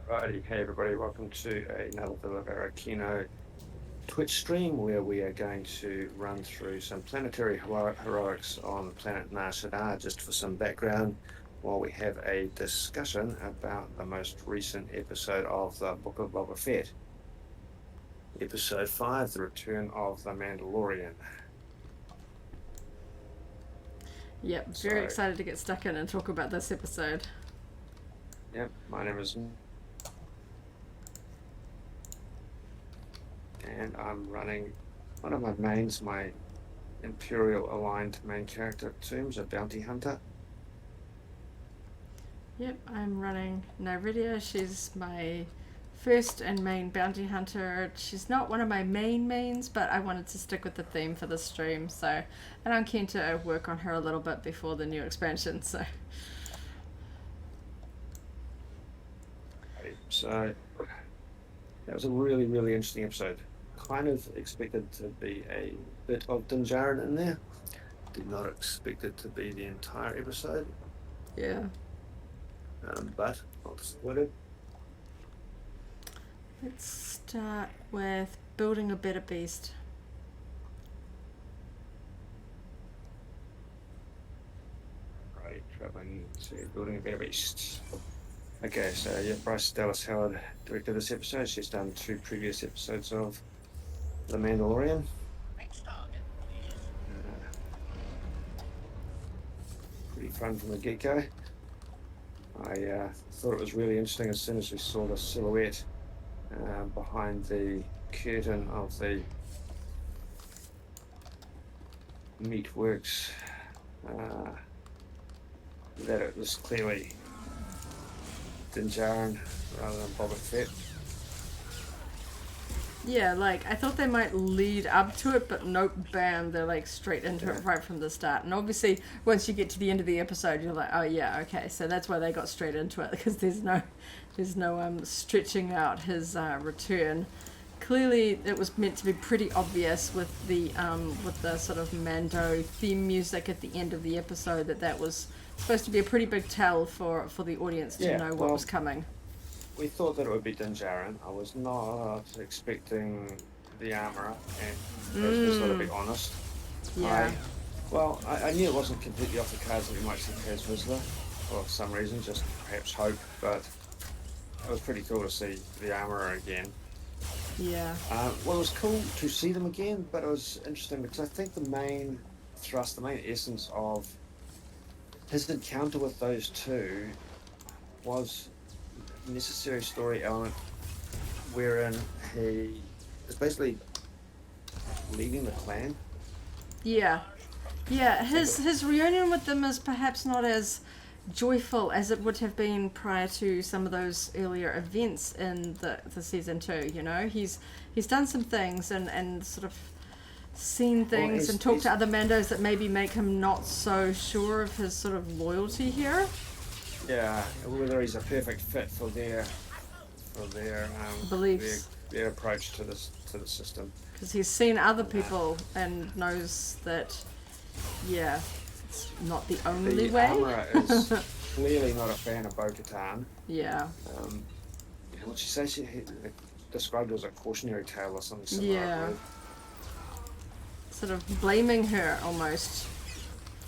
Righty, hey everybody, welcome to another Villavera Kino Twitch stream where we are going to run through some planetary heroics on planet Nar Shadaa just for some background while we have a discussion about the most recent episode of the Book of Boba Fett. Episode 5, The Return of the Mandalorian. Yep, very excited to get stuck in and talk about this episode. Yep, my name is... and I'm running one of my mains, my Imperial aligned main character, Toombs, a bounty hunter. Yep, I'm running Nyridia. She's my first and main bounty hunter. She's not one of my mains, but I wanted to stick with the theme for the stream, so, and I'm keen to work on her a little bit before the new expansion, so. So that was a really, really interesting episode. Kind of expected to be a bit of Din Djarin in there. Did not expect it to be the entire episode. Yeah. But I'll split it. Let's start with building a better beast. Right, traveling to building a better beast. Okay, so yeah, Bryce Dallas Howard directed this episode. She's done 2 previous episodes of The Mandalorian. Pretty fun from the get-go. I thought it was really interesting as soon as we saw the silhouette behind the curtain of the meatworks that it was clearly Din Djarin rather than Boba Fett. Yeah, like, I thought they might lead up to it, but nope, bam, they're like straight into it right from the start. And obviously, once you get to the end of the episode, you're like, oh yeah, okay, so that's why they got straight into it, because there's no stretching out his return. Clearly, it was meant to be pretty obvious with the sort of Mando theme music at the end of the episode that was supposed to be a pretty big tell for the audience to know what was coming. We thought that it would be Din Djarin. I was not expecting the armourer, and I was going to be honest. Yeah. I knew it wasn't completely off the cards that we might see Kaz Vizsla for some reason, just perhaps hope, but it was pretty cool to see the armourer again. Yeah. Well, it was cool to see them again, but it was interesting because I think the main thrust, the main essence of his encounter with those two was a necessary story element wherein he is basically leaving the clan. Yeah. Yeah, his reunion with them is perhaps not as joyful as it would have been prior to some of those earlier events in the season 2, you know? He's done some things and sort of seen things and talked to other Mandos that maybe make him not so sure of his sort of loyalty here. Yeah, whether he's a perfect fit for their beliefs, their approach to the system. Because he's seen other people and knows that, yeah, it's not the only way. The armourer is clearly not a fan of Bo-Katan. Yeah. What she says, she described it as a cautionary tale or something similar. Yeah. Sort of blaming her almost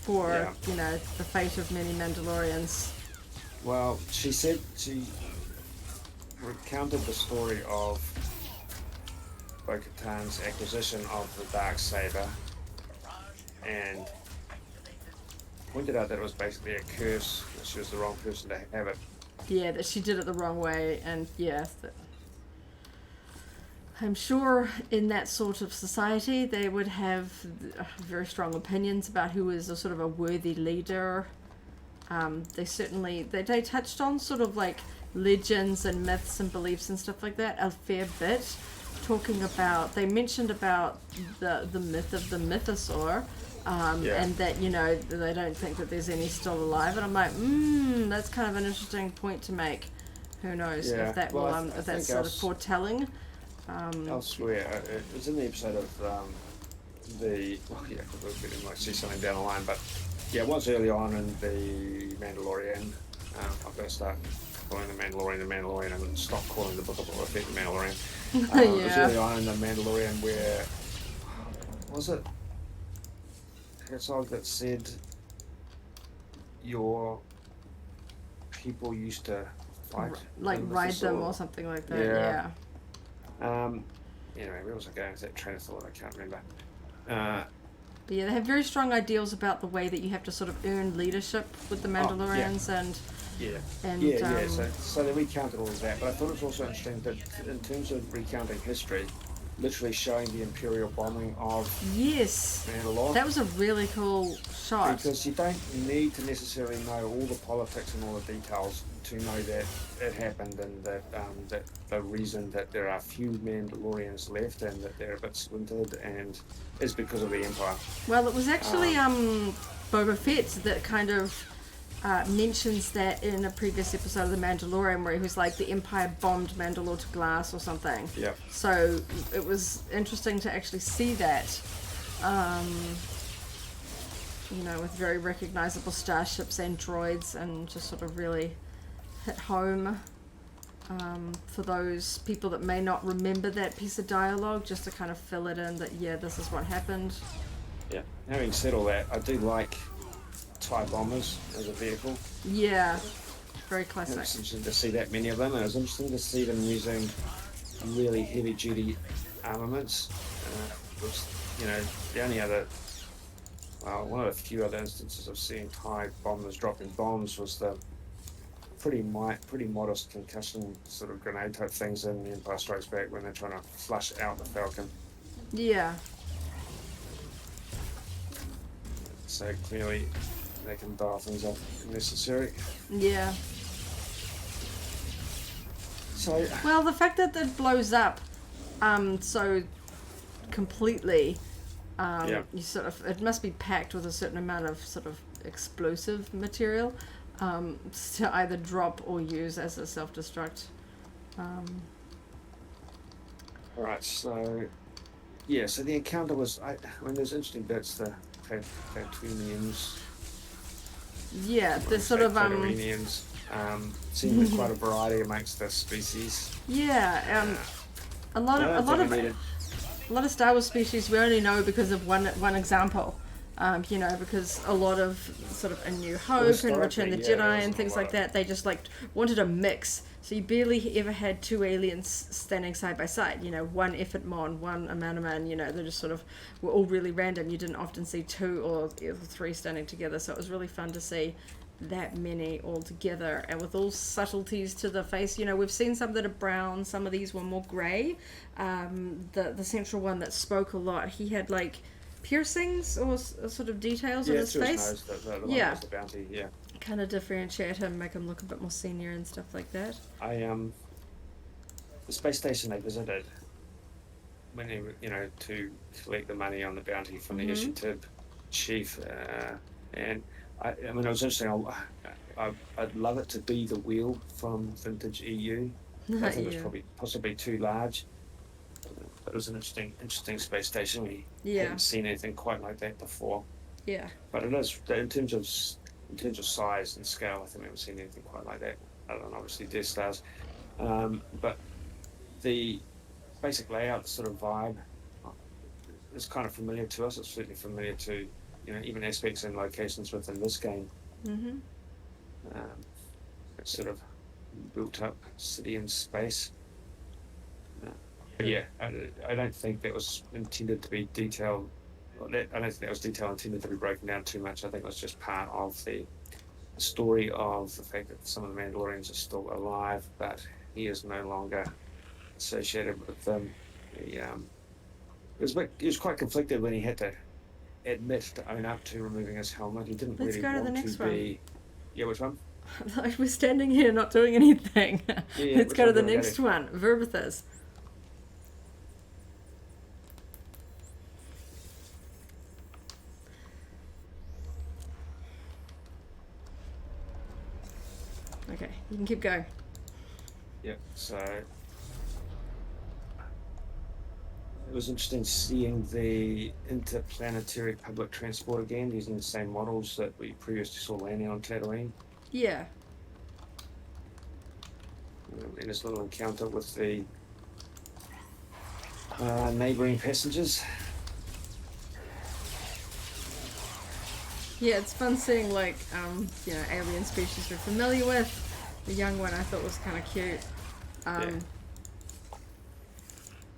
for, you know, the fate of many Mandalorians. Well, she said she recounted the story of Bo-Katan's acquisition of the Darksaber and pointed out that it was basically a curse, that she was the wrong person to have it. Yeah, that she did it the wrong way, and I'm sure in that sort of society they would have very strong opinions about who is a sort of a worthy leader. They touched on sort of like legends and myths and beliefs and stuff like that a fair bit, talking about, they mentioned about the myth of the mythosaur, and that, you know, they don't think that there's any still alive, and I'm like, that's kind of an interesting point to make. Who knows if that if that's sort of foretelling. Elsewhere, it was in the episode of we might see something down the line, but yeah, it was early on in the Mandalorian. I'm going to start calling the Mandalorian, and stop calling the Book of Boba Fett the Mandalorian. It was Yeah. early on in the Mandalorian where was it Herzog that said your people used to fight Like with ride the them sword. or something like that. Yeah. Yeah. Anyway, where was I going with that train of thought? I can't remember. But yeah, they have very strong ideals about the way that you have to sort of earn leadership with the Mandalorians Yeah. and Yeah. So they recounted all of that, but I thought it was also interesting that in terms of recounting history, literally showing the Imperial bombing of yes, Mandalore. that was a really cool shot. Because you don't need to necessarily know all the politics and all the details to know that it happened, and that the reason that there are few Mandalorians left and that they're a bit splintered and is because of the Empire. Well, it was actually Boba Fett that kind of mentions that in a previous episode of The Mandalorian, where he was like, the Empire bombed Mandalore to glass or something. Yeah. So it was interesting to actually see that, with very recognizable starships and droids, and just sort of really hit home for those people that may not remember that piece of dialogue, just to kind of fill it in that, yeah, this is what happened. Yeah. Having said all that, I do like TIE bombers as a vehicle. Yeah, very classic. It's interesting to see that many of them, and it was interesting to see them using really heavy-duty armaments. Which, the only other, one of the few other instances of seeing TIE bombers dropping bombs was the pretty modest concussion sort of grenade type things in The Empire Strikes Back when they're trying to flush out the Falcon. Yeah. So clearly they can dial things up if necessary. Yeah. So Well, the fact that it blows up so completely, you sort of, it must be packed with a certain amount of sort of explosive material to either drop or use as a self-destruct. Alright, so the encounter was, there's interesting bits, the Tatooinians. Yeah, there's sort of Tatooinians, seems quite a variety amongst the species. Yeah, a lot of Star Wars species we only know because of one example. Because a lot of sort of A New Hope and Return of the Jedi and things like that, they just like wanted a mix. So you barely ever had two aliens standing side by side. One effort mon, one amount man. They just sort of were all really random. You didn't often see two or three standing together. So it was really fun to see that many all together and with all subtleties to the face. We've seen some that are brown. Some of these were more grey. The central one that spoke a lot, he had like piercings or sort of details on his face. His nose, the one that was the bounty, yeah. Kind of differentiate him, make him look a bit more senior and stuff like that. The space station they visited when they to collect the money on the bounty from the initiative chief, and it was interesting. I'd love it to be the wheel from vintage EU. I think it was possibly too large. But it was an interesting space station. We hadn't seen anything quite like that before. Yeah. But it is, in terms of size and scale, I think we haven't seen anything quite like that, other than obviously Death Stars. But the basic layout, the sort of vibe, is kind of familiar to us. It's certainly familiar to, even aspects and locations within this game. Mm-hmm. It's sort of built up city in space. Yeah, I don't think that was intended to be detailed. I don't think that was detail intended to be broken down too much. I think it was just part of the story of the fact that some of the Mandalorians are still alive, but he is no longer associated with them. He was quite conflicted when he had to admit to own up to removing his helmet. He didn't Let's really go to want the next to one. be. Yeah, which one? We're standing here not doing anything. Yeah, Let's which go to one the do we go next to? one. Verbithas. Okay, you can keep going. Yeah, so it was interesting seeing the interplanetary public transport again, using the same models that we previously saw landing on Tatooine. Yeah. in his little encounter with the neighbouring passengers. Yeah, it's fun seeing like alien species we're familiar with. The young one I thought was kind of cute. Yeah.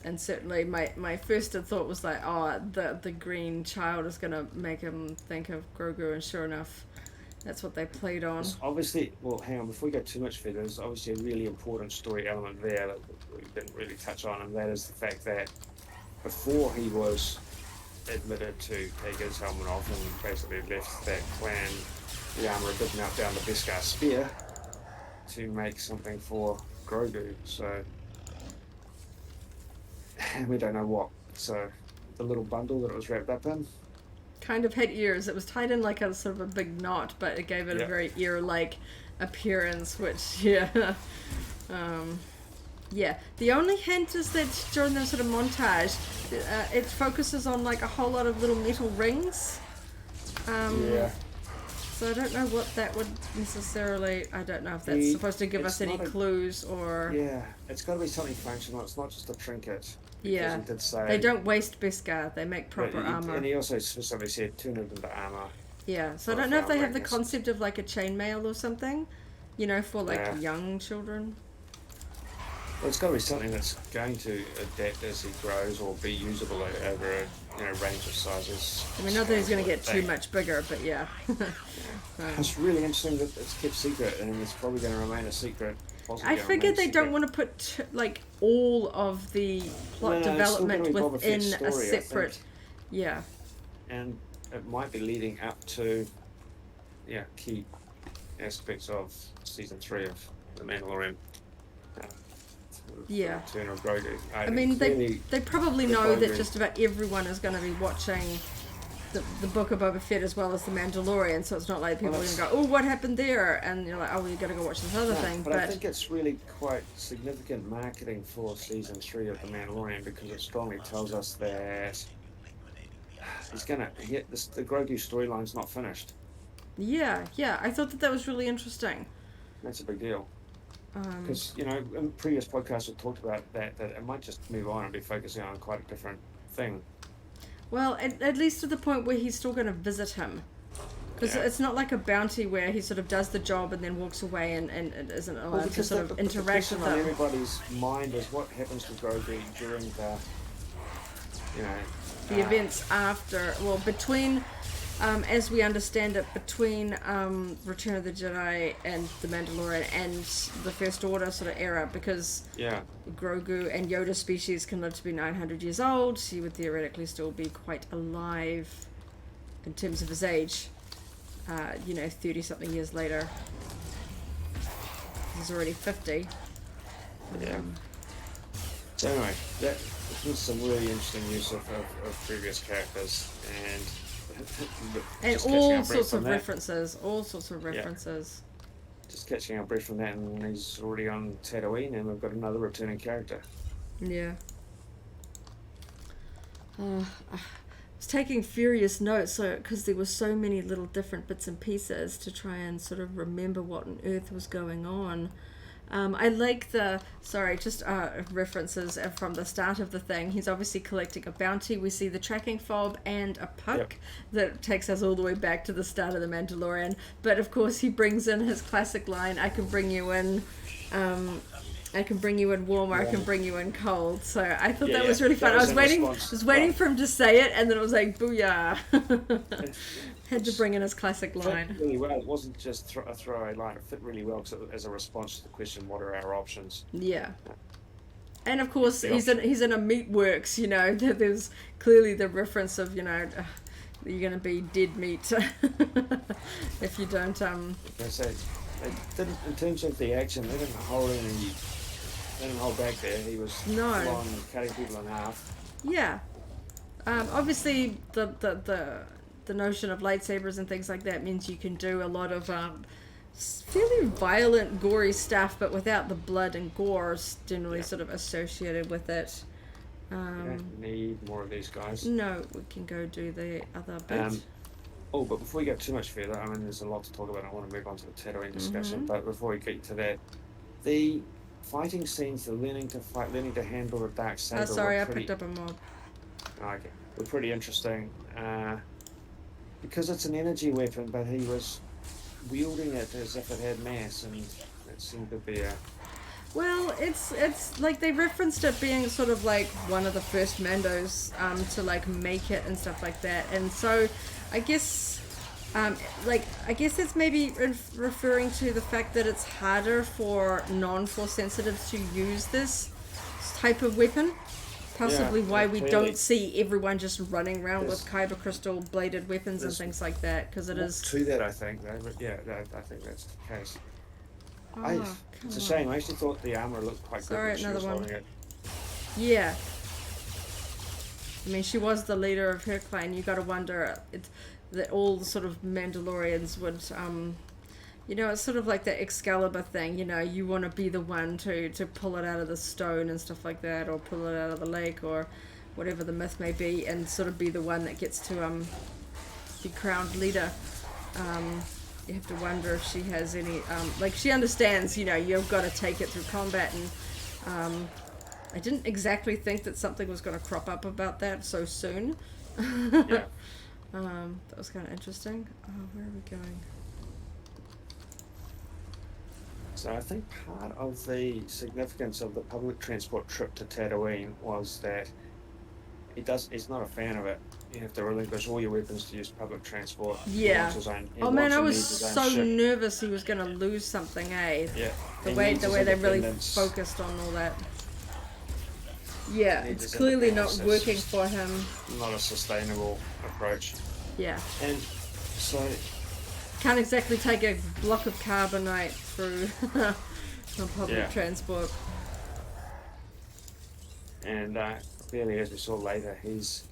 And certainly my first thought was like, oh, the green child is going to make him think of Grogu, and sure enough, that's what they played on. It's obviously, well, hang on, before we go too much further, there's obviously a really important story element there that we didn't really touch on, and that is the fact that before he was admitted to take his helmet off and basically left that clan, the armourer did melt down the Beskar spear to make something for Grogu, so we don't know what. So the little bundle that it was wrapped up in kind of had ears. It was tied in like a sort of a big knot, but it gave it a very ear-like appearance, which yeah. The only hint is that during the sort of montage, it focuses on like a whole lot of little metal rings. So I don't know what that would necessarily. I don't know if that's supposed to give us any clues or. Yeah, it's got to be something functional. It's not just a trinket. Yeah, he did say, they don't waste Beskar. They make proper armor. And he also specifically said turn it into armor. Yeah, so I don't know if they have the concept of like a chainmail or something, for like young children. Well, it's got to be something that's going to adapt as he grows or be usable over a range of sizes. I mean, not that he's going to get too much bigger, but yeah. It's really interesting that it's kept secret, and it's probably going to remain a secret. I figured they don't want to put like all of the plot development within a separate. Yeah. And it might be leading up to, key aspects of season 3 of The Mandalorian. Return of Grogu. I mean, they probably know that just about everyone is going to be watching the Book of Boba Fett as well as The Mandalorian, so it's not like people are going to go, oh, what happened there? And you're like, oh, well, you got to go watch this other thing. But I think it's really quite significant marketing for season 3 of The Mandalorian, because it strongly tells us that he's going to hit this. The Grogu storyline's not finished. Yeah, I thought that was really interesting. That's a big deal. Because, in previous podcasts we talked about that it might just move on and be focusing on quite a different thing. Well, at least to the point where he's still going to visit him. Because it's not like a bounty where he sort of does the job and then walks away and isn't allowed to sort of interact with them. On everybody's mind is what happens to Grogu during the events after, between... as we understand it, between Return of the Jedi and The Mandalorian and the First Order sort of era, because Grogu and Yoda species can live to be 900 years old, he would theoretically still be quite alive in terms of his age, 30-something years later. He's already 50. So anyway, that was some really interesting use of previous characters, and all sorts of references. Just catching our breath from that, and he's already on Tatooine, and we've got another returning character. Yeah. I was taking furious notes, because there were so many little different bits and pieces to try and sort of remember what on earth was going on. I like references from the start of the thing. He's obviously collecting a bounty. We see the tracking fob and a puck that takes us all the way back to the start of The Mandalorian. But of course he brings in his classic line, I can bring you in warm, or I can bring you in cold. So I thought that was really fun. I was waiting for him to say it, and then it was like, booyah. Had to bring in his classic line. It fit really well. It wasn't just a throwaway line. It fit really well as a response to the question, what are our options? Yeah. And of course, he's in a meat works, there's clearly the reference of, you're going to be dead meat if you don't... They didn't, in terms of the action, they didn't hold back there. He was full on cutting people in half. Yeah. Obviously, the notion of lightsabers and things like that means you can do a lot of fairly violent, gory stuff, but without the blood and gore generally sort of associated with it. We don't need more of these guys. No, we can go do the other bit. But before we go too much further, I mean, there's a lot to talk about. I want to move on to the Tatooine discussion, but before we get to that, the fighting scenes, the learning to fight, learning to handle a dark saber. Sorry, I picked up a mob. Okay, were pretty interesting. Because it's an energy weapon, but he was wielding it as if it had mass, and it seemed to be a... Well, it's like they referenced it being sort of like one of the first Mandos to like make it and stuff like that, and so I guess I guess it's maybe referring to the fact that it's harder for non-force sensitives to use this type of weapon. Possibly why we don't see everyone just running around with kyber crystal bladed weapons and things like that, because it is to that, I think, though. But yeah, I think that's the case. Oh, it's a shame. I actually thought the armor looked quite good when she was holding it. Yeah. I mean, she was the leader of her clan. You got to wonder that all the sort of Mandalorians would, you know, it's sort of like the Excalibur thing. You know, you want to be the one to pull it out of the stone and stuff like that, or pull it out of the lake, or whatever the myth may be, and sort of be the one that gets to be crowned leader. You have to wonder if she has any, like, she understands, you know, you've got to take it through combat, and I didn't exactly think that something was going to crop up about that so soon. Yeah. That was kind of interesting. Where are we going? So I think part of the significance of the public transport trip to Tatooine was that he's not a fan of it. You have to relinquish all your weapons to use public transport. Yeah. Oh man, I was so nervous he was going to lose something, eh? Yeah. The way they really focused on all that. Yeah, it's clearly not working for him. Not a sustainable approach. Yeah. And so... Can't exactly take a block of carbonite through public transport. And clearly, as we saw later, he's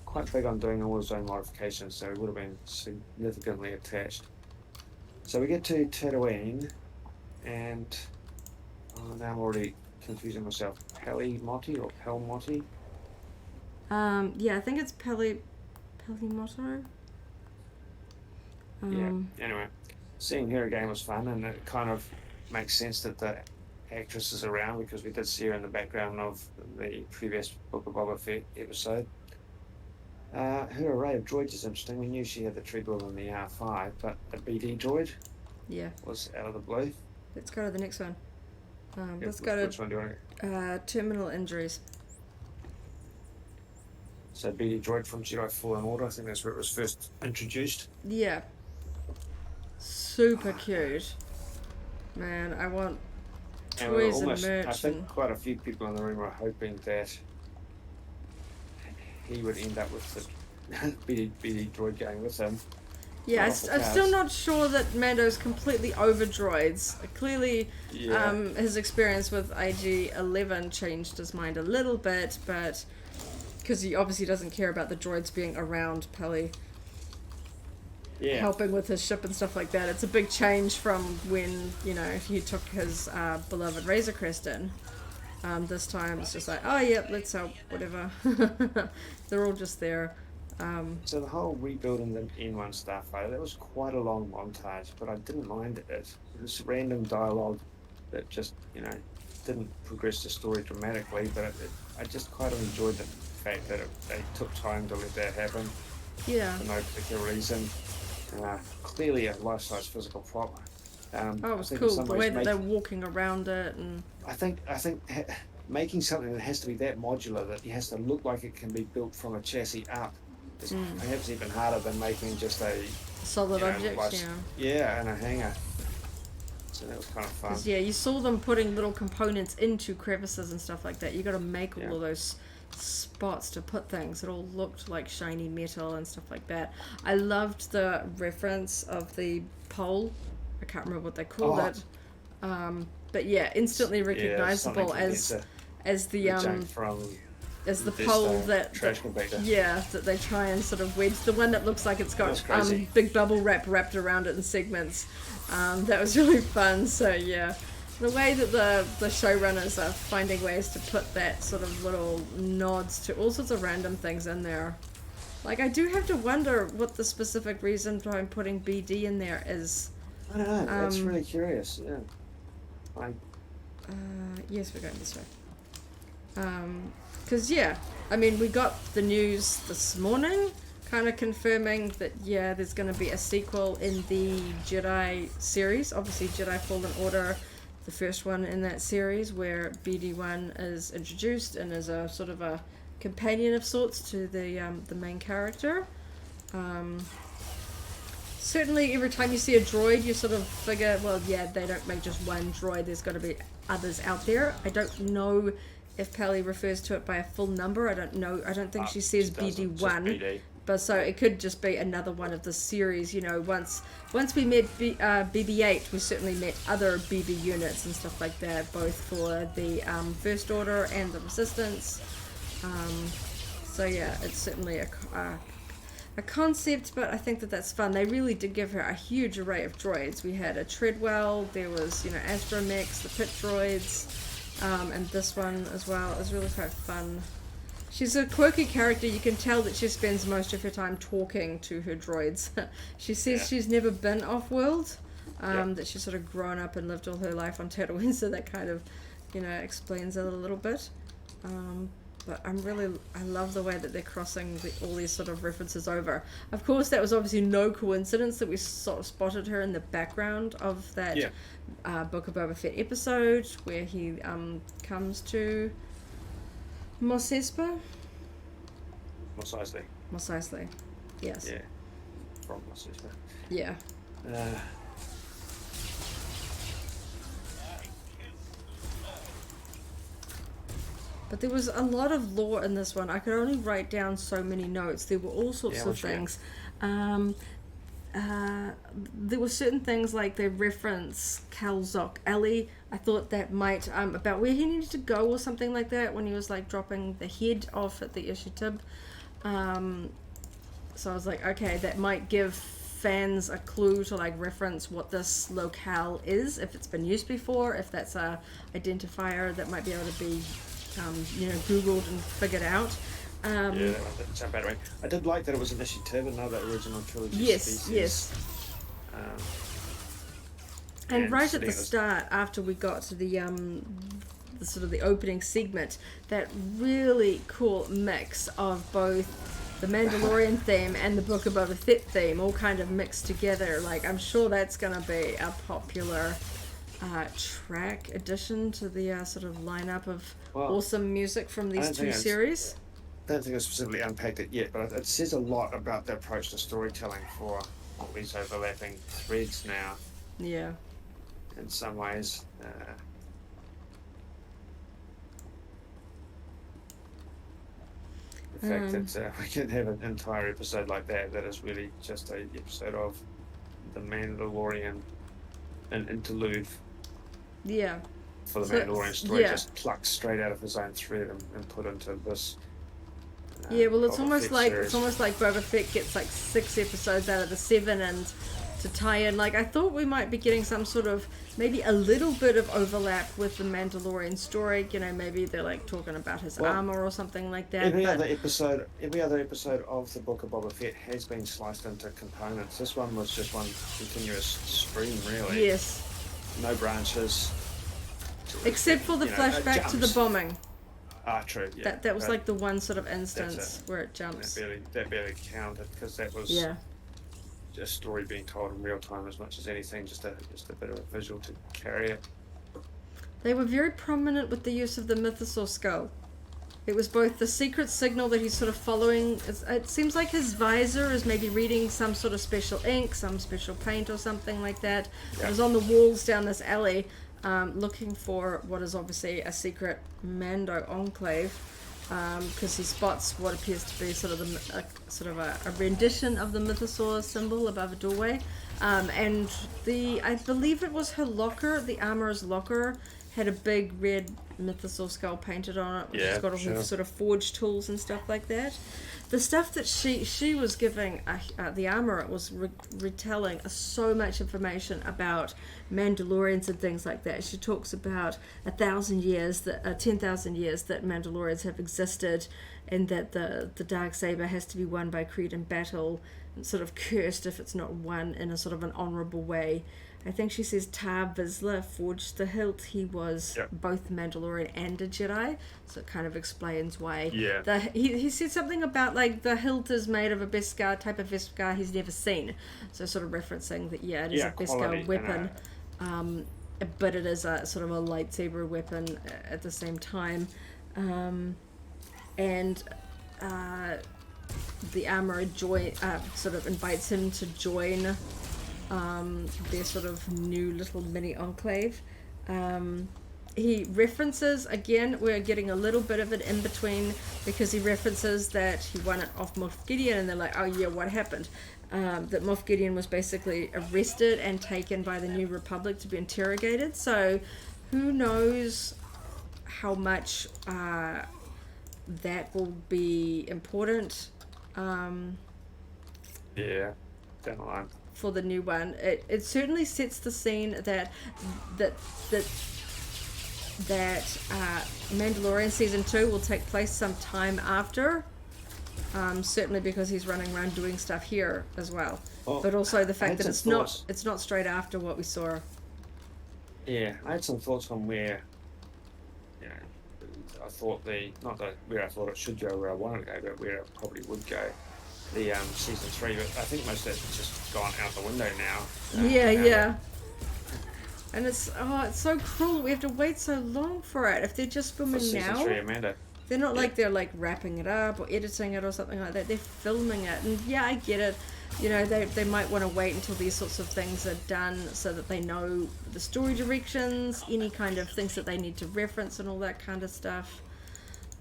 quite big on doing all his own modifications, so he would have been significantly attached. So we get to Tatooine, and now I'm already confusing myself. Pelimotti or Pelmotti? Yeah, I think it's Pelimoto. Yeah. Anyway, seeing her again was fun, and it kind of makes sense that the actress is around, because we did see her in the background of the previous Book of Boba Fett episode. Her array of droids is interesting. We knew she had the Treadwell and the R5, but the BD droid was out of the blue. Let's go to the next one. Let's go to which one do you want terminal injuries. So BD droid from Jedi Fallen Order, I think that's where it was first introduced. Yeah. Super cute. Man, I want toys and merch. I think quite a few people in the room were hoping that he would end up with the BD droid going with him. Yeah, I'm still not sure that Mando's completely over droids. Clearly, his experience with IG-11 changed his mind a little bit, but because he obviously doesn't care about the droids being around Peli. Yeah. Helping with his ship and stuff like that. It's a big change from when, you know, he took his beloved Razor Crest in. This time it's just like, oh yeah, let's help, whatever. They're all just there. So the whole rebuilding the N1 Starfighter, that was quite a long montage, but I didn't mind it. It was random dialogue that just, you know, didn't progress the story dramatically, but I just quite enjoyed the fact that they took time to let that happen. Yeah. For no particular reason. Clearly a life-size physical prop. It was cool, the way that they're walking around it. And I think making something that has to be that modular, that it has to look like it can be built from a chassis up, is perhaps even harder than making just a solid object, and a hanger. So that was kind of fun. Yeah, you saw them putting little components into crevices and stuff like that. You got to make all of those spots to put things. It all looked like shiny metal and stuff like that. I loved the reference of the pole. I can't remember what they called it. But yeah, instantly recognizable as the pole that that they try and sort of wedge. The one that looks like it's got big bubble wrap wrapped around it in segments. That was really fun. So yeah, the way that the showrunners are finding ways to put that sort of little nods to all sorts of random things in there. Like, I do have to wonder what the specific reason behind putting BD in there is. I don't know. That's really curious. Yeah. Yes, we're going this way. Because, I mean, we got the news this morning, kind of confirming that, there's going to be a sequel in the Jedi series. Obviously, Jedi Fallen Order, the first one in that series, where BD-1 is introduced and is a sort of a companion of sorts to the main character. Certainly, every time you see a droid, you sort of figure, well, they don't make just one droid. There's got to be others out there. I don't know if Peli refers to it by a full number. I don't know. I don't think she says BD-1. But so it could just be another one of the series. You know, once we met BB-8, we certainly met other BB units and stuff like that, both for the First Order and the Resistance. So it's certainly a concept, but I think that's fun. They really did give her a huge array of droids. We had a Treadwell, there was, Astromechs, the pit droids, and this one as well is really quite fun. She's a quirky character. You can tell that she spends most of her time talking to her droids. She says she's never been off-world, that she's sort of grown up and lived all her life on Tatooine, so that kind of, explains it a little bit. But I love the way that they're crossing all these sort of references over. Of course, that was obviously no coincidence that we sort of spotted her in the background of that Book of Boba Fett episode where he comes to Mos Espa? Mos Eisley. Mos Eisley, yes. Yeah, from Mos Espa. Yeah. But there was a lot of lore in this one. I could only write down so many notes. There were all sorts of things. There were certain things like they reference Kalzok Ali. I thought that might, about where he needed to go or something like that when he was like dropping the head off at the Ishitib. So I was like, okay, that might give fans a clue to like reference what this locale is, if it's been used before, if that's a identifier that might be able to be Googled and figured out. That doesn't sound bad, right? I did like that it was an Ishitib, another original trilogy species. Yes. And right at the start, after we got to the sort of the opening segment, that really cool mix of both the Mandalorian theme and the Book of Boba Fett theme all kind of mixed together. Like, I'm sure that's going to be a popular track addition to the sort of lineup of awesome music from these two series. I don't think I specifically unpacked it yet, but it says a lot about the approach to storytelling for all these overlapping threads now. Yeah. In some ways. The fact that we can have an entire episode like that is really just an episode of The Mandalorian, an interlude. Yeah. For the Mandalorian story, just plucked straight out of his own thread and put into this. It's almost like Boba Fett gets like 6 episodes out of the 7, and to tie in, like, I thought we might be getting some sort of maybe a little bit of overlap with the Mandalorian story. Maybe they're like talking about his armor or something like that. Every other episode of the Book of Boba Fett has been sliced into components. This one was just one continuous stream, really. Yes. No branches. Except for the flashback to the bombing. True. Yeah. That was like the one sort of instance where it jumps. That barely counted because that was a story being told in real time as much as anything, just a bit of a visual to carry it. They were very prominent with the use of the mythosaur skull. It was both the secret signal that he's sort of following. It seems like his visor is maybe reading some sort of special ink, some special paint or something like that. It was on the walls down this alley. Looking for what is obviously a secret Mando enclave, because he spots what appears to be sort of a rendition of the mythosaur symbol above a doorway, and I believe it was her locker, the armorer's locker, had a big red mythosaur skull painted on it, which has got all the sort of forge tools and stuff like that. The stuff that she was giving the armorer was retelling so much information about Mandalorians and things like that. She talks about 1,000 years, 10,000 years that Mandalorians have existed, and that the Darksaber has to be won by Creed in battle, and sort of cursed if it's not won in a sort of an honourable way. I think she says Tar Vizsla forged the hilt. He was both Mandalorian and a Jedi, so it kind of explains why. Yeah. He said something about like the hilt is made of a Beskar type of Beskar he's never seen, so sort of referencing that it is a Beskar weapon, but it is a sort of a lightsaber weapon at the same time, and the armorer sort of invites him to join their sort of new little mini enclave. He references, again, we're getting a little bit of it in between, because he references that he won it off Moff Gideon, and they're like, oh yeah, what happened? That Moff Gideon was basically arrested and taken by the New Republic to be interrogated, so who knows how much that will be important. Yeah, down the line. For the new one, it certainly sets the scene that Mandalorian season 2 will take place some time after. Certainly because he's running around doing stuff here as well, but also the fact that it's not straight after what we saw. Yeah, I had some thoughts on where, I thought where I thought it should go, where I wanted to go, but where it probably would go. The season 3, but I think most of that's just gone out the window now. Yeah. And it's so cruel. We have to wait so long for it. If they're just filming for now, season 3, Amanda. They're not like they're like wrapping it up or editing it or something like that. They're filming it, and I get it. They might want to wait until these sorts of things are done so that they know the story directions, any kind of things that they need to reference, and all that kind of stuff.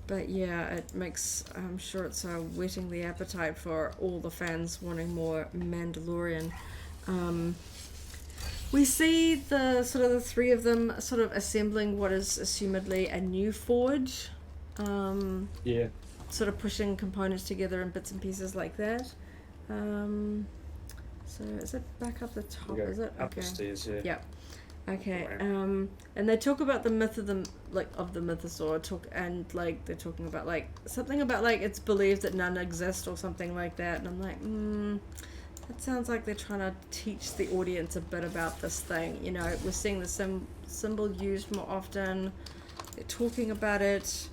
But it makes, I'm sure it's whetting the appetite for all the fans wanting more Mandalorian. We see the three of them sort of assembling what is assumedly a new forge. Sort of pushing components together in bits and pieces like that. So is it back up the top? Is it? Up the stairs, yeah. Yep. Okay. And they talk about the myth of the mythosaur, they're talking about something about it's believed that none exist or something like that, and I'm like, that sounds like they're trying to teach the audience a bit about this thing. We're seeing the symbol used more often. They're talking about it.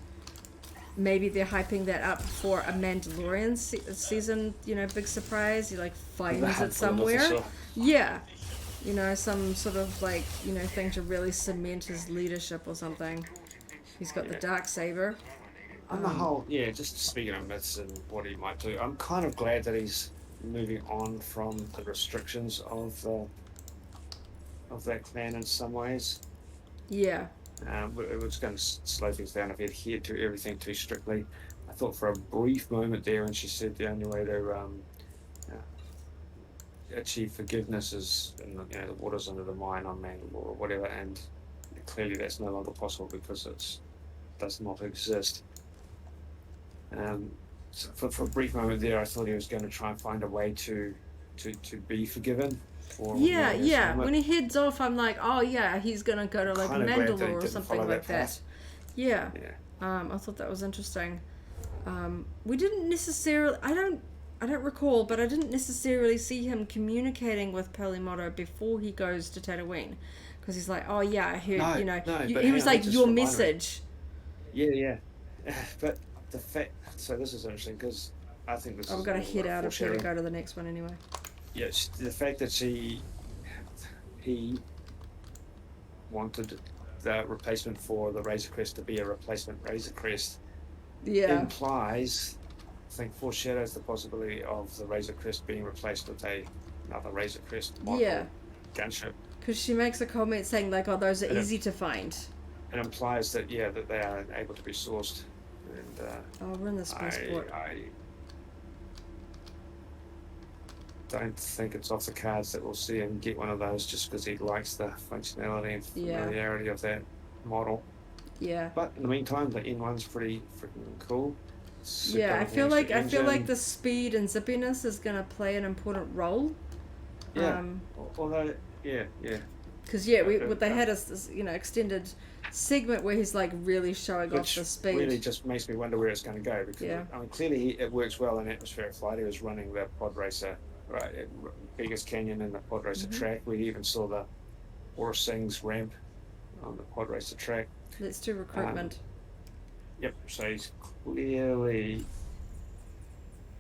Maybe they're hyping that up for a Mandalorian season, big surprise. He finds it somewhere. Yeah. Some sort of thing to really cement his leadership or something. He's got the Darksaber. On the whole, just speaking of myths and what he might do, I'm kind of glad that he's moving on from the restrictions of that clan in some ways. Yeah. It was going to slow things down if he adhered to everything too strictly. I thought for a brief moment there, and she said the only way to achieve forgiveness is in the waters under the mine on Mandalore or whatever, and clearly that's no longer possible because it does not exist. So for a brief moment there, I thought he was going to try and find a way to be forgiven. When he heads off, I'm like, he's gonna go to Mandalore or something like that. Yeah. I thought that was interesting. We didn't necessarily. I don't recall, but I didn't necessarily see him communicating with Pelimoto before he goes to Tatooine, because he's like, I heard, he was like, your message. Yeah. But the fact. So this is interesting because I think this. I've got to head out of here to go to the next one anyway. Yes, the fact that he wanted the replacement for the Razor Crest to be a replacement Razor Crest implies, I think, foreshadows the possibility of the Razor Crest being replaced with another Razor Crest model gunship. Because she makes a comment saying those are easy to find. It implies that that they are able to be sourced. And we're in the spaceport. I don't think it's off the cards that we'll see him get one of those just because he likes the functionality and familiarity of that model. Yeah. But in the meantime, the N1's pretty freaking cool. I feel like the speed and zippiness is going to play an important role. Yeah. Although, Because they had a extended segment where he's really showing off the speed. Really just makes me wonder where it's going to go, because clearly it works well in atmospheric flight. He was running the pod racer. Right, biggest canyon in the pod racer track. We even saw Aura Singh's ramp on the pod racer track. Let's do recruitment. Yep, so he's clearly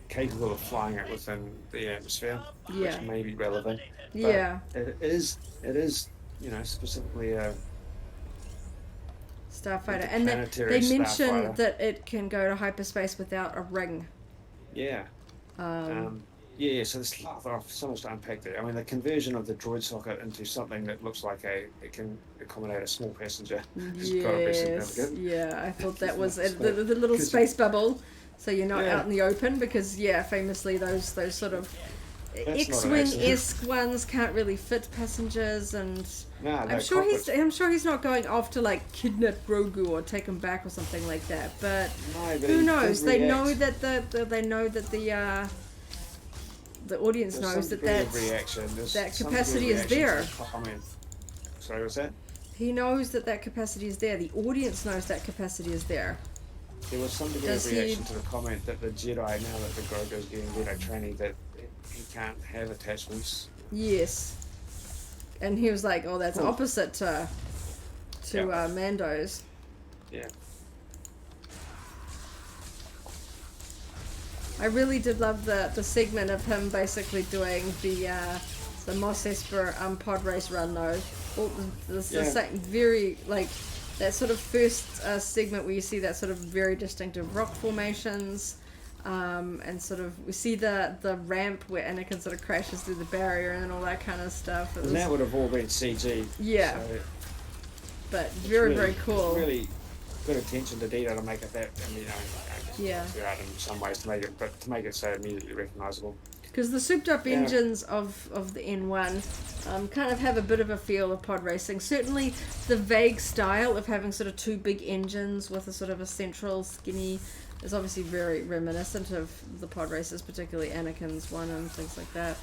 capable of flying it within the atmosphere, which may be relevant. But it is, specifically a starfighter, and they mentioned that it can go to hyperspace without a ring. Yeah. So there's so much to unpack there. I mean, the conversion of the droid socket into something that looks like it can accommodate a small passenger has got to be significant. Yeah, I thought that was the little space bubble, so you're not out in the open, because famously those sort of X-wing-esque ones can't really fit passengers, and I'm sure he's not going off to like kidnap Grogu or take him back or something like that. But who knows? They know that the audience knows that capacity is there. Sorry, what's that? He knows that capacity is there. The audience knows that capacity is there. There was some degree of reaction to the comment that the Jedi, now that the Grogu is getting Jedi training, that he can't have attachments. Yes. And he was like, "Oh, that's opposite to Mando's." Yeah. I really did love the segment of him basically doing the Mos Esper pod race run though. Very like that sort of first segment where you see that sort of very distinctive rock formations, and sort of we see the ramp where Anakin sort of crashes through the barrier and all that kind of stuff. And that would have all been CG. Yeah. So but very cool. Really good attention to detail to make it that, throughout in some ways to make it so immediately recognisable. Because the souped-up engines of the N1 kind of have a bit of a feel of pod racing. Certainly, the vague style of having sort of two big engines with a sort of a central skinny is obviously very reminiscent of the pod races, particularly Anakin's one and things like that.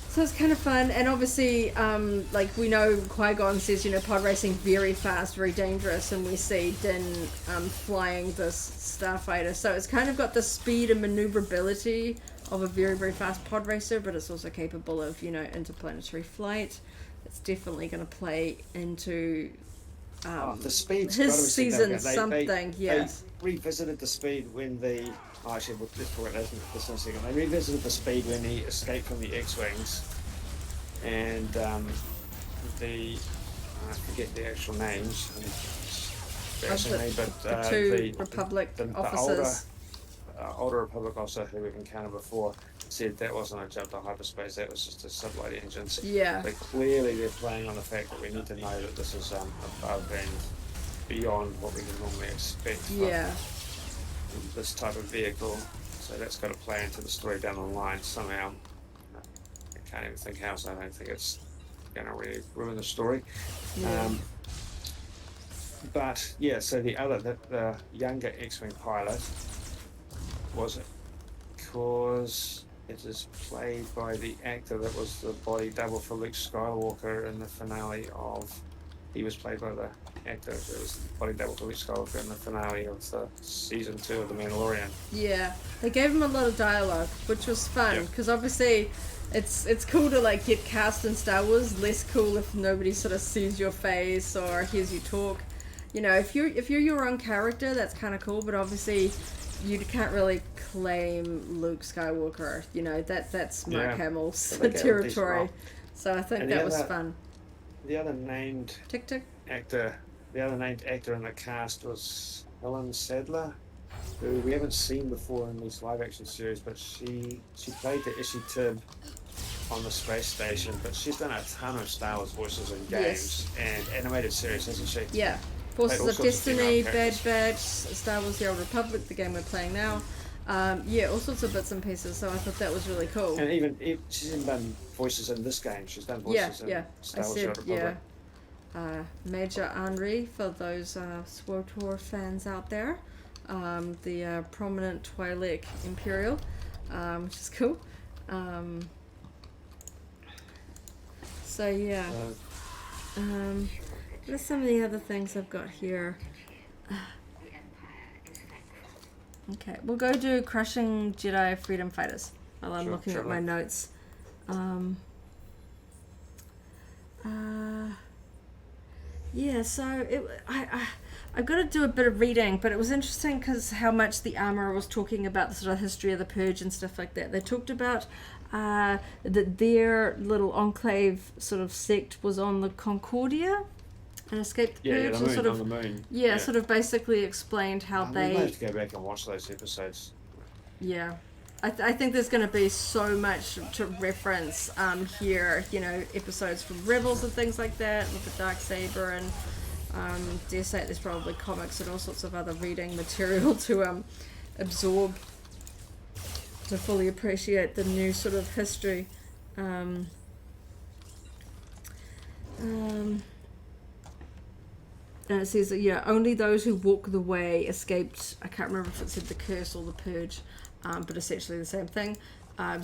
So it's kind of fun, and obviously, like we know, Qui-Gon says, pod racing very fast, very dangerous, and we see Din flying this starfighter. So it's kind of got the speed and maneuverability of a very, very fast pod racer, but it's also capable of, interplanetary flight. It's definitely going to play into the speed's his season something. Yes. They revisited the speed when let's talk about this in a second. They revisited the speed when he escaped from the X-wings, and I forget the actual names. The two Republic officers. The older Republic officer who we've encountered before said that wasn't a jump to hyperspace, that was just a sublight engines. Yeah. But clearly they're playing on the fact that we need to know that this is above and beyond what we can normally expect from this type of vehicle. So that's got to play into the story down the line somehow. I can't even think how, so I don't think it's going to really ruin the story. Yeah. So the younger X-Wing pilot, was it because it is played by the actor that was the body double for Luke Skywalker in the finale of... He was played by the actor that was the body double for Luke Skywalker in the finale of the season 2 of The Mandalorian. Yeah, they gave him a lot of dialogue, which was fun, because obviously it's cool to like get cast in Star Wars, less cool if nobody sort of sees your face or hears you talk. If you're your own character, that's kind of cool, but obviously you can't really claim Luke Skywalker. That's Mark Hamill's territory. So I think that was fun. The other named actor in the cast was Helen Sadler, who we haven't seen before in this live action series, but she played the Ishi Tib on the space station, but she's done a ton of Star Wars voices in games and animated series, hasn't she? Yeah. Forces of Destiny, Bad Batch, Star Wars The Old Republic, the game we're playing now. All sorts of bits and pieces, so I thought that was really cool. And even she's even done voices in this game. She's done voices in Star Wars The Old Republic. Major Henri, for those SWTOR fans out there. The prominent Twi'lek Imperial, which is cool. What are some of the other things I've got here? Okay, we'll go do Crushing Jedi Freedom Fighters while I'm looking at my notes. Yeah, so I've got to do a bit of reading, but it was interesting because how much the Armourer was talking about the sort of history of the Purge and stuff like that. They talked about that their little enclave sort of sect was on the Concordia and escaped the Purge. Yeah, the moon, sort of, on the moon. Yeah, sort of basically explained how We they... might have to go back and watch those episodes. Yeah. I think there's going to be so much to reference here, you know, episodes from Rebels and things like that with the Darksaber, and dare say there's probably comics and all sorts of other reading material to absorb to fully appreciate the new sort of history. And it says that, yeah, only those who walk the way escaped. I can't remember if it said the curse or the purge. But essentially the same thing. I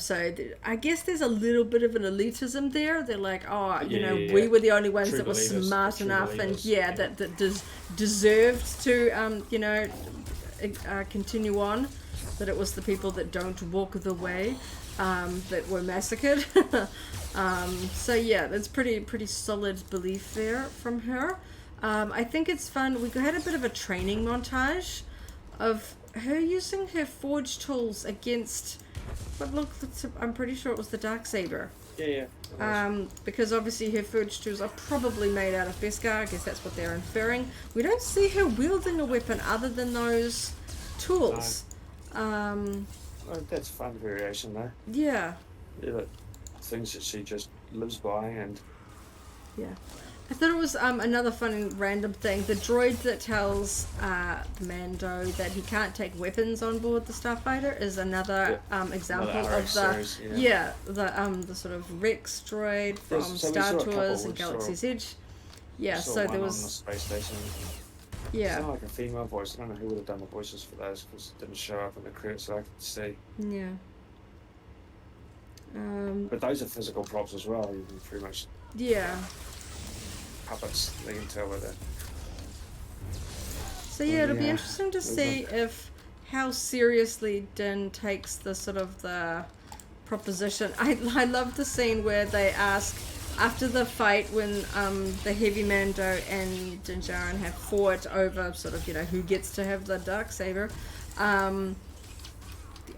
guess there's a little bit of an elitism there. They're like, oh, we were the only ones True that were believers, smart true enough, believers, and that deserved to, continue on. That it was the people that don't walk the way that were massacred. So yeah, that's pretty solid belief there from her. I think it's fun. We had a bit of a training montage of her using her forge tools against what looked, I'm pretty sure it was the Darksaber. Yeah. Because obviously her forge tools are probably made out of Beskar. I guess that's what they're inferring. We don't see her wielding a weapon other than those tools. Well, that's fun variation though. Yeah. Yeah, things that she just lives by, and yeah. I thought it was another fun random thing. The droid that tells Mando that he can't take weapons on board the Starfighter is another example another of series, the sort of Rex droid from Star Tours and Galaxy's Edge. Yeah, so there was on the space station. Yeah. It sounded like a female voice. I don't know who would have done the voices for those because it didn't show up in the credits so I could see. Yeah. But those are physical props as well. You can pretty much puppets. They can tell whether. So yeah, it'll be interesting to see if how seriously Din takes the sort of the proposition. I love the scene where they ask after the fight when the Heavy Mando and Din Djarin have fought over sort of who gets to have the Darksaber. The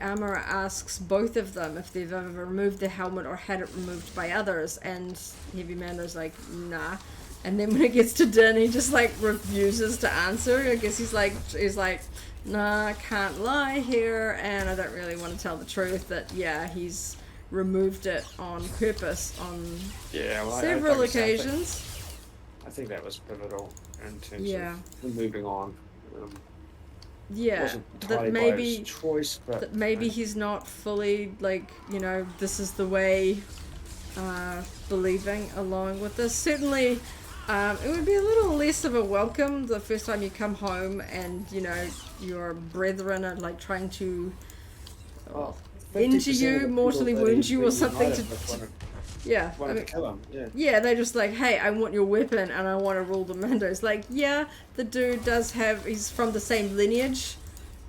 Armourer asks both of them if they've ever removed the helmet or had it removed by others, and Heavy Mando's like, nah. And then when it gets to Din, he just refuses to answer. I guess he's like, nah, I can't lie here, and I don't really want to tell the truth that he's removed it on purpose on several occasions. I think that was pivotal in terms of moving on. That maybe choice, but that maybe he's not fully this is the way believing along with this. Certainly it would be a little less of a welcome the first time you come home and your brethren are trying to injure you, mortally wound you or something to kill him. They're just like, hey, I want your weapon and I want to rule the Mandos. The dude does have, he's from the same lineage,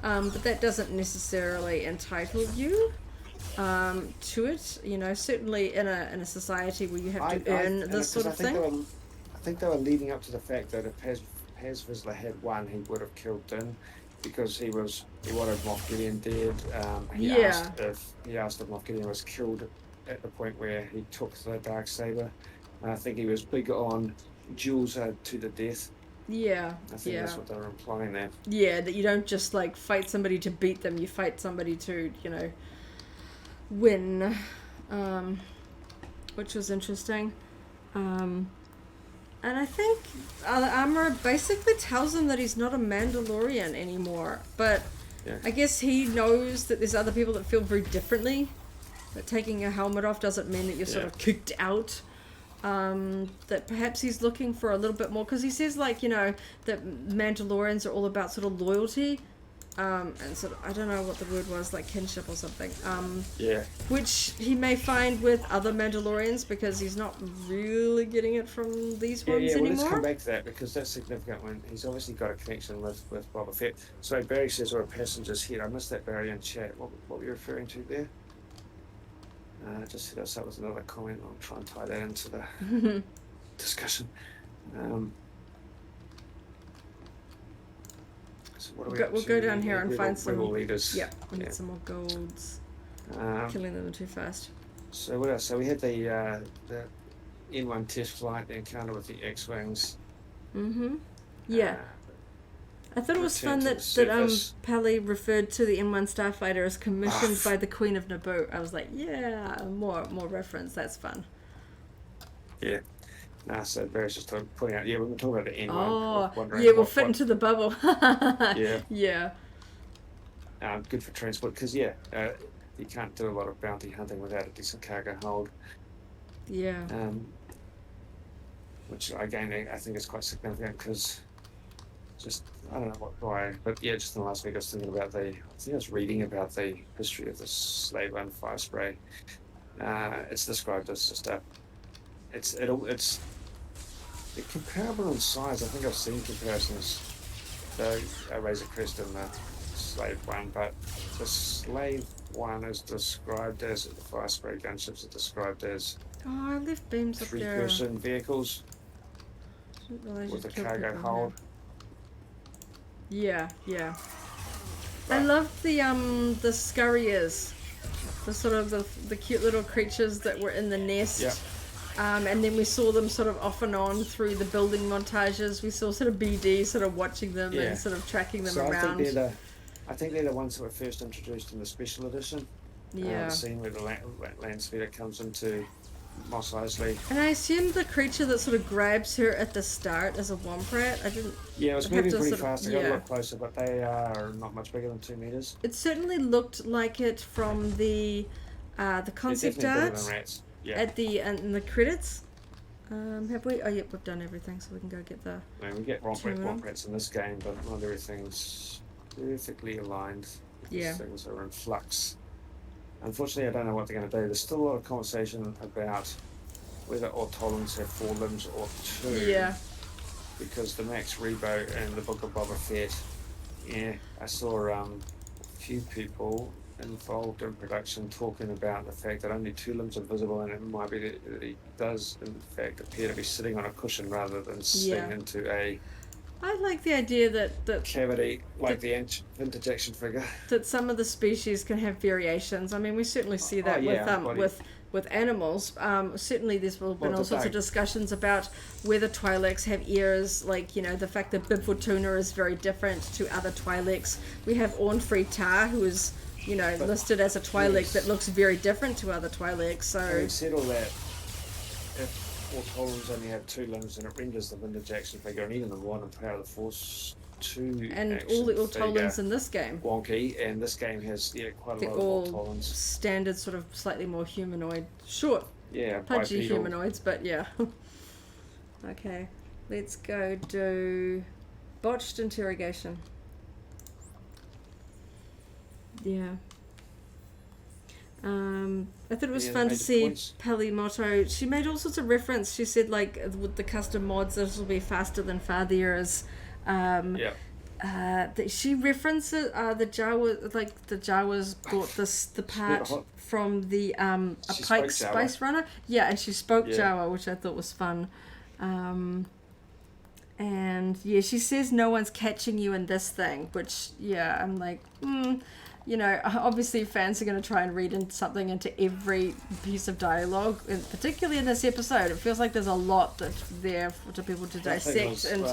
but that doesn't necessarily entitle you to it. Certainly in a society where you have to earn this sort of thing. I think they were leading up to the fact that if Paz Vizsla had won, he would have killed Din because he wanted Moff Gideon dead. He asked if Moff Gideon was killed at the point where he took the Darksaber. I think he was big on duels to the death. Yeah. I think that's what they were implying there. Yeah, that you don't just fight somebody to beat them, you fight somebody to, win. Which was interesting. And I think the Armourer basically tells him that he's not a Mandalorian anymore. But I guess he knows that there's other people that feel very differently. That taking your helmet off doesn't mean that you're sort of kicked out. That perhaps he's looking for a little bit more. Because he says, that Mandalorians are all about sort of loyalty. And sort of, I don't know what the word was, kinship or something. Which he may find with other Mandalorians because he's not really getting it from these ones anymore. Let's come back to that because that's significant when he's obviously got a connection with Boba Fett. So Barry says we're a passenger's head. I missed that, Barry, in chat. What were you referring to there? Just hit us up with another comment. I'll try and tie that into the discussion. So what are we up We'll to? go down here and Rebel- find some. rebel leaders. Yeah, we need some more golds. Um, Killing them too fast. So what else? So we had the N1 test flight, the encounter with the X-wings. Yeah. I thought it was fun return that to the surface. Peli referred to the M1 starfighter as commissioned by the Queen of Naboo. I was like, yeah, more reference. That's fun. Yeah. So Barry's just pointing out, we've been talking about the N1. Oh, yeah, we'll fit into the bubble. Yeah. Yeah. Good for transport, because, you can't do a lot of bounty hunting without a decent cargo hold. Yeah. Which, again, I think is quite significant, because just, I don't know why, but yeah, just in the last week I was thinking about I was reading about the history of the slave one fire spray. It's described as just it's comparable in size. I think I've seen comparisons. So Razor Crest and the slave one, but the slave one is described as, the fire spray gunships are described as Oh, I left beams up there. 3-person vehicles with a cargo hold. Yeah. I loved the scurriers, the sort of the cute little creatures that were in the nest. Yeah. And then we saw them sort of off and on through the building montages. We saw sort of BD sort of watching them and sort of tracking them around. I think they're the ones that were first introduced in the special edition. Yeah. The scene where the land speeder comes into Mos Eisley. And I assume the creature that sort of grabs her at the start is a Womprat. I didn't. Yeah, it was I'd have moving to pretty sort of- fast. I got to look closer, but they are not much bigger than 2 meters. It certainly looked like it from the concept They're definitely art bigger than rats. Yeah. at in the credits. Have we? Oh, yep, we've done everything, so we can go get the. I mean, we get Terminal. Womprats in this game, but not everything's perfectly aligned. Yeah. Things are in flux. Unfortunately, I don't know what they're going to do. There's still a lot of conversation about whether Ortolans have 4 limbs or 2. Yeah. Because the Max Rebo and the Book of Boba Fett, I saw a few people involved in production talking about the fact that only 2 limbs are visible, and it might be that he does in fact appear to be sitting on a cushion rather than sitting into a I like the idea that cavity like the vintage action figure. that some of the species can have variations. I mean, we certainly see that with animals. Certainly there's been all sorts of discussions about whether Twi'leks have ears, like, the fact that Bib Fortuna is very different to other Twi'leks. We have Ornfree Tar, who is, listed as a Twi'lek that looks very different to other Twi'leks. So having said all that, if Ortolans only have 2 limbs, and it renders the vintage action figure and even the one in Power of the Force 2 and all the Ortolans in this game. Wonky, and this game has quite a They're lot all of Ortolans. standard, sort of slightly more humanoid, short, pudgy bipedal. humanoids, but yeah. Okay, let's go do botched interrogation. Yeah. I thought it was fun to see Peli Motto. She made all sorts of reference. She said, like, with the custom mods, this will be faster than Fathiers. She references the Jawa, like the Jawas bought the part from the a Pike Spice Runner. Yeah, and she spoke Jawa, which I thought was fun. And she says no one's catching you in this thing, which I'm like, obviously fans are going to try and read something into every piece of dialogue, and particularly in this episode. It feels like there's a lot that's there for people to dissect and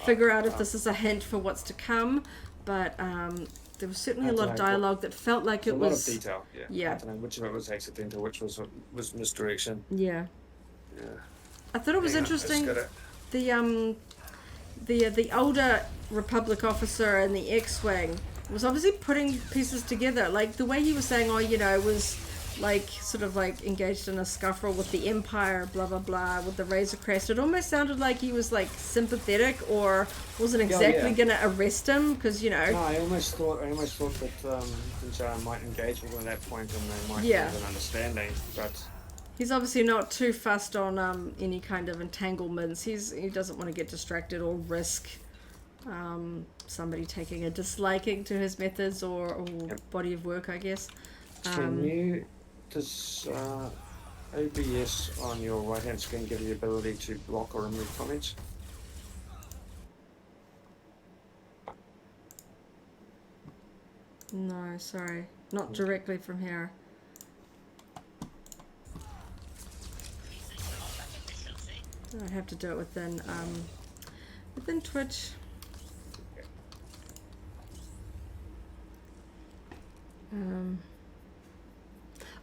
figure out if this is a hint for what's to come. But there was certainly a lot of dialogue that felt like it was... a lot of detail, I don't know which of it was accidental, which was misdirection. Yeah. I thought it was interesting. The older Republic officer in the X-Wing was obviously putting pieces together, like the way he was saying, was like sort of like engaged in a scuffle with the Empire, blah blah blah, with the Razor Crest. It almost sounded like he was like sympathetic, or wasn't exactly gonna arrest him, because No, I almost thought that Jar might engage with him at that point, and they might have an understanding, but he's obviously not too fussed on any kind of entanglements. He doesn't want to get distracted or risk somebody taking a disliking to his methods or body of work, I guess. Are OBS on your right-hand screen give you the ability to block or remove comments? No, sorry. Not directly from here. I'd have to do it within Twitch.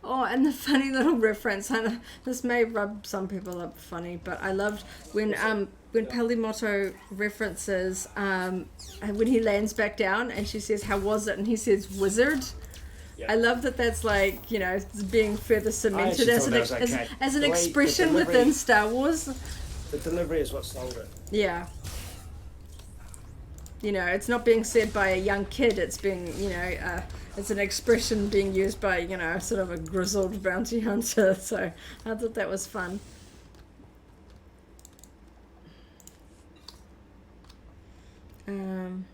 Oh, and the funny little reference, and this may rub some people up funny, but I loved when Pelimoto references when he lands back down and she says, "How was it?" and he says, "Wizard." I love that. That's like, you know, being further cemented as an expression within Star Wars. The delivery is what sold it. Yeah. You know, it's not being said by a young kid. It's being, you know, it's an expression being used by, you know, sort of a grizzled bounty hunter. So I thought that was fun. And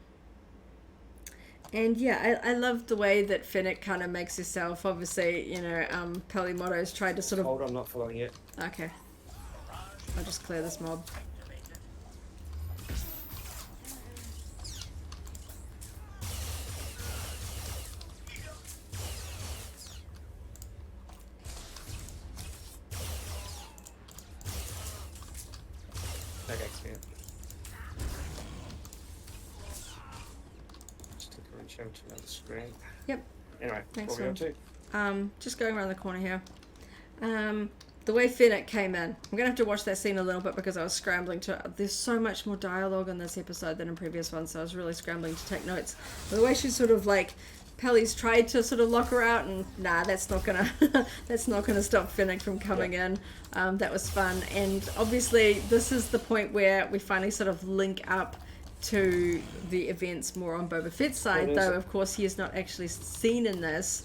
yeah, I love the way that Fennec kind of makes herself. Obviously, you know, Pelimoto's tried to sort of... Hold on, I'm not following yet. Okay. I'll just clear this mob. Okay, clear. Stick a reach over to another screen. Yep. Anyway, Thanks, what are we up to? Just going around the corner here. The way Fennec came in, I'm gonna have to watch that scene a little bit because I was scrambling to. There's so much more dialogue in this episode than in previous ones, so I was really scrambling to take notes. But the way she's sort of like, Pelly's tried to sort of lock her out, and nah, that's not gonna that's not gonna stop Fennec from coming in. That was fun, and obviously this is the point where we finally sort of link up to the events more on Boba Fett's side, though of course he is not actually seen in this.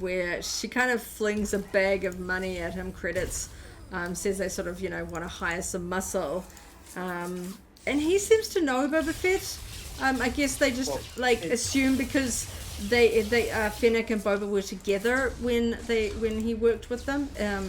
Where she kind of flings a bag of money at him, credits, says they sort of, you know, want to hire some muscle. And he seems to know Boba Fett. I guess they just, assume because Fennec and Boba were together when he worked with them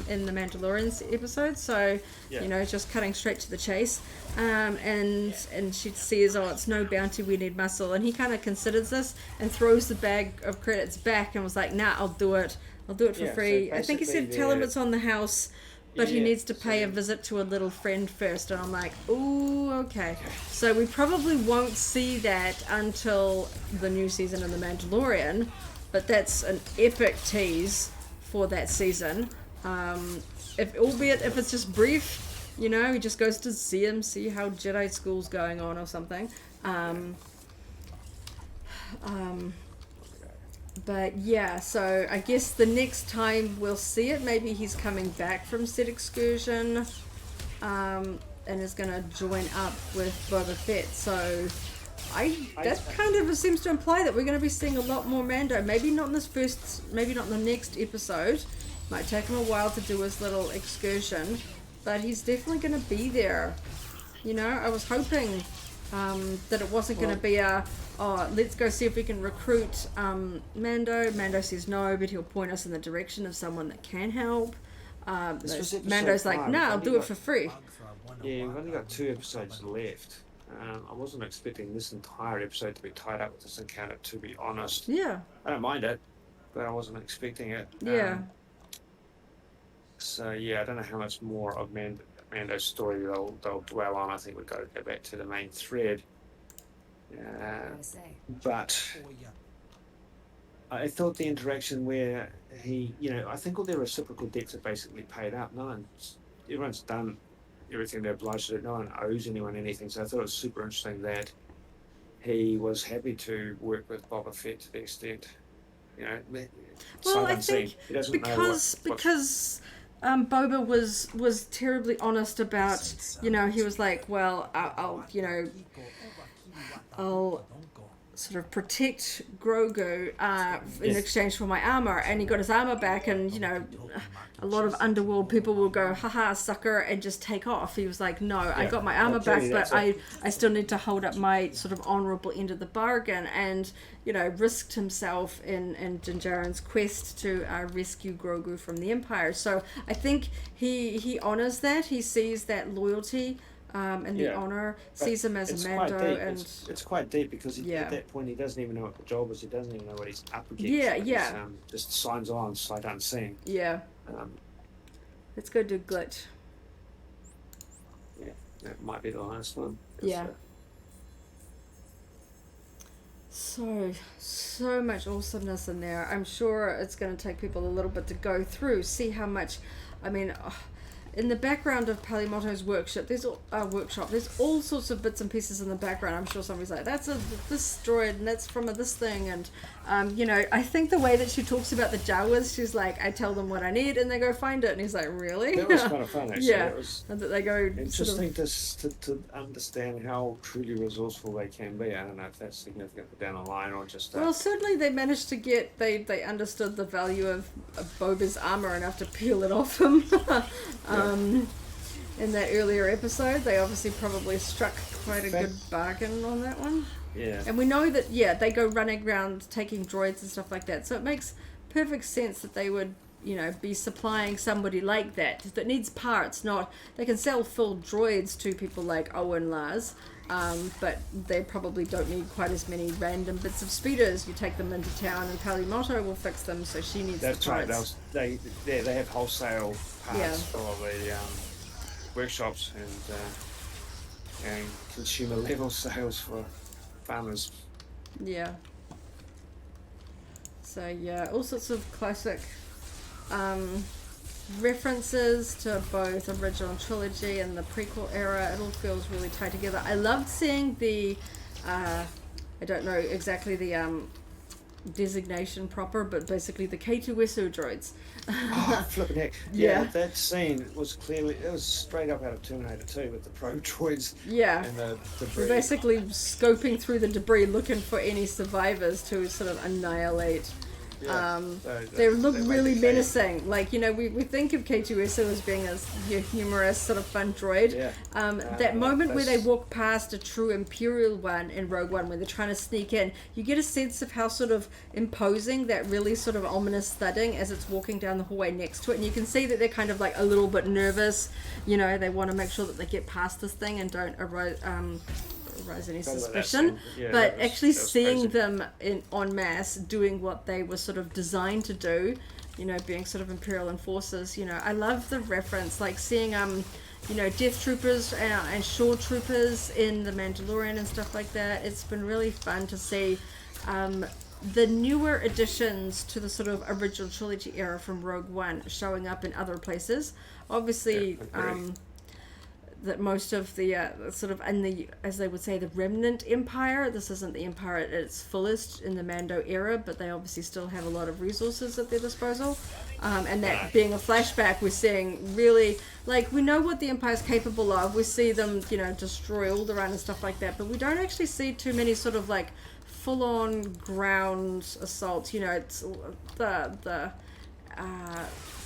in the Mandalorian's episode. So, you know, just cutting straight to the chase. And she says, "Oh, it's no bounty, we need muscle." And he kind of considers this and throws the bag of credits back and was like, "Nah, I'll do it for free." So I think he said, "Tell him it's on the house, but he needs to pay a visit to a little friend first." And I'm like, "Ooh, okay." So we probably won't see that until the new season of The Mandalorian, but that's an epic tease for that season. Albeit if it's just brief. You know, he just goes to see him, see how Jedi school's going on or something. But yeah, so I guess the next time we'll see it, maybe he's coming back from said excursion, and is going to join up with Boba Fett. So that kind of seems to imply that we're going to be seeing a lot more Mando. Maybe not in maybe not in the next episode. Might take him a while to do his little excursion. But he's definitely going to be there. You know, I was hoping that it wasn't going to be let's go see if we can recruit Mando. Mando says no, but he'll point us in the direction of someone that can help. Mando's like, "No, I'll do it for free." Yeah, we've only got 2 episodes left. I wasn't expecting this entire episode to be tied up with this encounter, to be honest. Yeah. I don't mind it, but I wasn't expecting it. Yeah. So yeah, I don't know how much more of Mando's story they'll dwell on. I think we've got to go back to the main thread. But I thought the interaction where he, you know, I think all their reciprocal debts are basically paid up. Everyone's done everything they're obliged to do. No one owes anyone anything. So I thought it was super interesting that he was happy to work with Boba Fett to the extent, you know. Well, I think because Boba was terribly honest about, you know, he was like, well, I'll sort of protect Grogu in exchange for my armor, and he got his armor back, and a lot of underworld people will go, haha, sucker, and just take off. He was like, no, I got my armor back, but I still need to hold up my sort of honorable end of the bargain, and risked himself in Din Djarin's quest to rescue Grogu from the Empire. So I think he honors that. He sees that loyalty and the honor, sees him as a Mando, and it's quite deep because at that point he doesn't even know what the job is. He doesn't even know what he's up against. Yeah. Just signs on sight unseen. Yeah. Let's go do glitch. Yeah, that might be the last one. Yeah. So much awesomeness in there. I'm sure it's going to take people a little bit to go through, see how much. I mean, in the background of Palimoto's workshop, there's all sorts of bits and pieces in the background. I'm sure somebody's like, that's this droid, and that's from this thing, and I think the way that she talks about the Jawas, she's like, I tell them what I need, and they go find it, and he's like, really? That was kind of fun, actually. Yeah, it was and that they go interesting to understand how truly resourceful they can be. I don't know if that's significant down the line or just. Well, certainly they managed to get they understood the value of Boba's armor enough to peel it off him. In that earlier episode, they obviously probably struck quite a good bargain on that one. Yeah. And we know that, they go running around taking droids and stuff like that. So it makes perfect sense that they would, be supplying somebody like that needs parts. They can sell full droids to people like Owen Lars, but they probably don't need quite as many random bits of speeders. You take them into town and Palimoto will fix them, so she needs the parts. They have wholesale parts for the workshops and consumer level sales for farmers. Yeah. So all sorts of classic references to both original trilogy and the prequel era. It all feels really tied together. I loved seeing the I don't know exactly the designation proper, but basically the K2SO droids. Oh, flipping heck. Yeah, that scene was straight up out of Terminator 2 with the probe droids and the debris. We're basically scoping through the debris looking for any survivors to sort of annihilate. They look really menacing. Like, we think of K2SO as being a humorous, sort of fun droid. That moment where they walk past a true Imperial one in Rogue One, where they're trying to sneak in, you get a sense of how sort of imposing that really sort of ominous thudding as it's walking down the hallway next to it. And you can see that they're kind of like a little bit nervous. They want to make sure that they get past this thing and don't raise any suspicion, but actually seeing them en masse doing what they were sort of designed to do, being sort of Imperial enforcers. I love the reference, like seeing Death Troopers and Shore Troopers in The Mandalorian and stuff like that. It's been really fun to see the newer additions to the sort of original trilogy era from Rogue One showing up in other places. Obviously, that most of the sort of in the, as they would say, the remnant empire. This isn't the empire at its fullest in the Mando era, but they obviously still have a lot of resources at their disposal. And that being a flashback, we're seeing really, like, we know what the empire's capable of. We see them, destroy Alderaan and stuff like that, but we don't actually see too many sort of like full-on ground assaults. It's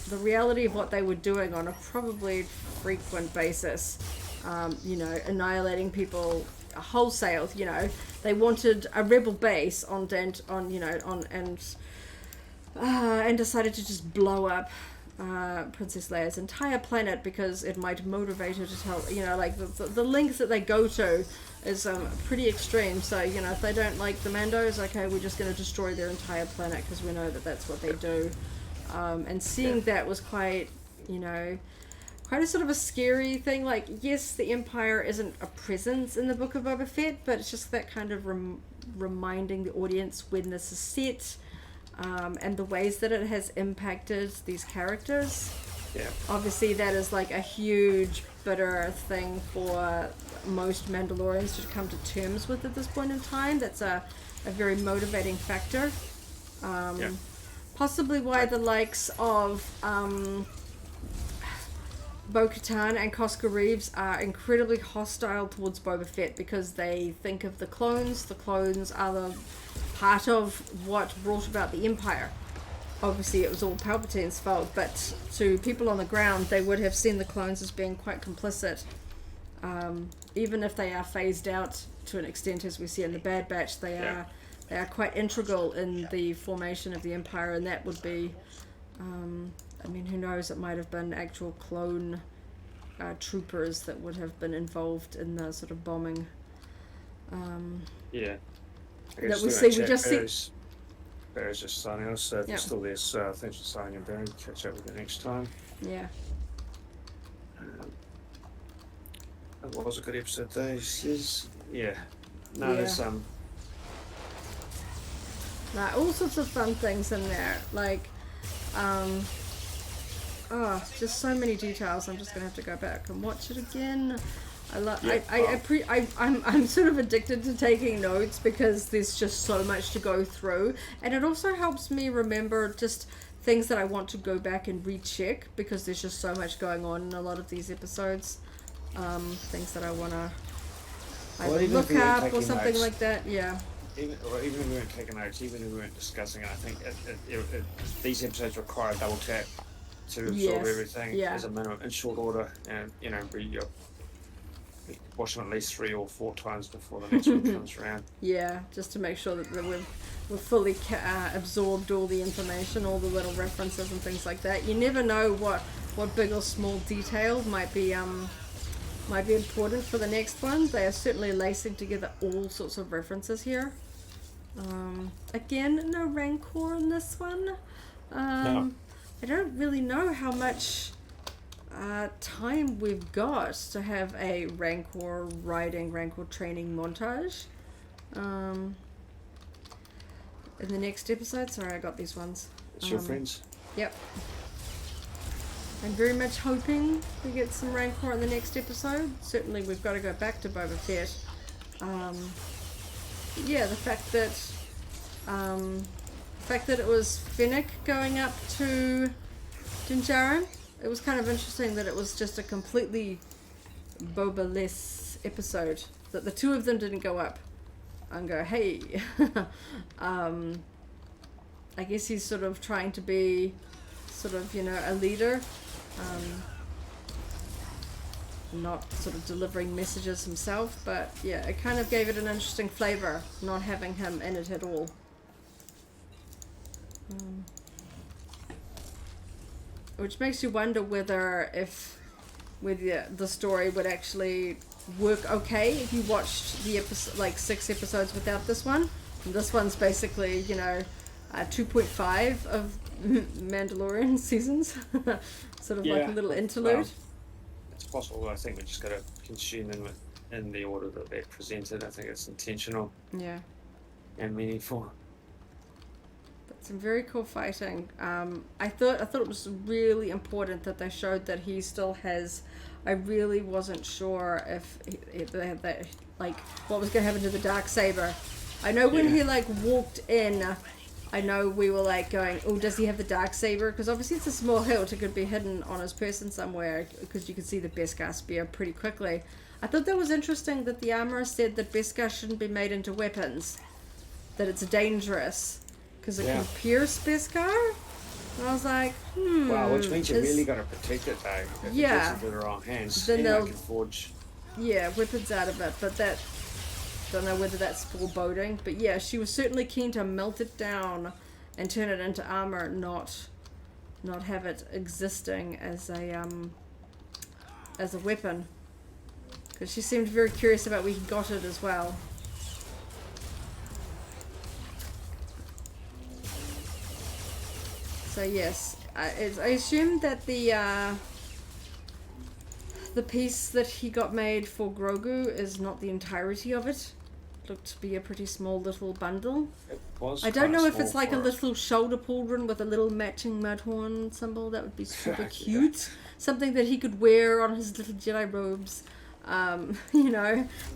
the reality of what they were doing on a probably frequent basis, annihilating people wholesale. They wanted a rebel base and decided to just blow up Princess Leia's entire planet because it might motivate her to tell, the lengths that they go to is pretty extreme. So, if they don't like the Mandos, okay, we're just going to destroy their entire planet because we know that that's what they do. And seeing that was quite a sort of a scary thing. Like, yes, the Empire isn't a presence in the Book of Boba Fett, but it's just that kind of reminding the audience when this is set, and the ways that it has impacted these characters. Obviously, that is like a huge, bitter thing for most Mandalorians to come to terms with at this point in time. That's a very motivating factor. Possibly why the likes of Bo-Katan and Cosca Reeves are incredibly hostile towards Boba Fett because they think of the clones. The clones are the part of what brought about the Empire. Obviously, it was all Palpatine's fault, but to people on the ground, they would have seen the clones as being quite complicit. Even if they are phased out to an extent, as we see in the Bad Batch, they are quite integral in the formation of the Empire, and that would be, I mean, who knows, it might have been actual clone troopers that would have been involved in the sort of bombing. Yeah. That we see, we just see... Barry's just signing us, so if you're still there, so thanks for signing in, Barry. Catch up with you next time. Yeah. It was a good episode though, he says. Yeah. No, there's all sorts of fun things in there. Like, just so many details. I'm just gonna have to go back and watch it again. I'm sort of addicted to taking notes because there's just so much to go through, and it also helps me remember just things that I want to go back and recheck because there's just so much going on in a lot of these episodes. Things that I want to look up or something like that. Yeah. Even if we weren't taking notes, even if we weren't discussing it, I think these episodes require a double tap to absorb everything as a minimum in short order, and watch them at least 3 or 4 times before the next one comes around. Yeah, just to make sure that we've fully absorbed all the information, all the little references and things like that. You never know what big or small detail might be important for the next one. They are certainly lacing together all sorts of references here. Again, no Rancor in this one. No. I don't really know how much time we've got to have a Rancor training montage. In the next episode. Sorry, I got these ones. It's your friends. Yep. I'm very much hoping we get some Rancor in the next episode. Certainly we've got to go back to Boba Fett. The fact that it was Fennec going up to Din Djarin, it was kind of interesting that it was just a completely Boba-less episode. That the two of them didn't go up and go, hey. I guess he's sort of trying to be a leader. Not sort of delivering messages himself, but yeah, it kind of gave it an interesting flavor, not having him in it at all. Which makes you wonder whether the story would actually work okay if you watched the episode, like 6 episodes without this one. And this one's basically, 2.5 of Mandalorian seasons. Sort of like a little interlude. It's possible. I think we just got to consume them in the order that they're presented. I think it's intentional. Yeah. And meaningful. But some very cool fighting. I thought it was really important that they showed that he still has. I really wasn't sure if what was going to happen to the Darksaber. I know when he walked in, I know we were going, oh, does he have the Darksaber? Because obviously it's a small hilt, it could be hidden on his person somewhere, because you could see the Beskar spear pretty quickly. I thought that was interesting that the armorer said that Beskar shouldn't be made into weapons, that it's dangerous, because it can pierce Beskar. And I was like, Wow, which means you really got to protect it, though. If it gets into the wrong hands, then they can forge weapons out of it, but that... Don't know whether that's foreboding, but yeah, she was certainly keen to melt it down and turn it into armor, not have it existing as a weapon. Because she seemed very curious about where he got it as well. So yes, I assume that the piece that he got made for Grogu is not the entirety of it. Looked to be a pretty small little bundle. It was. I don't know if it's like a little shoulder pauldron with a little matching Mudhorn symbol. That would be super cute. Something that he could wear on his little Jedi robes.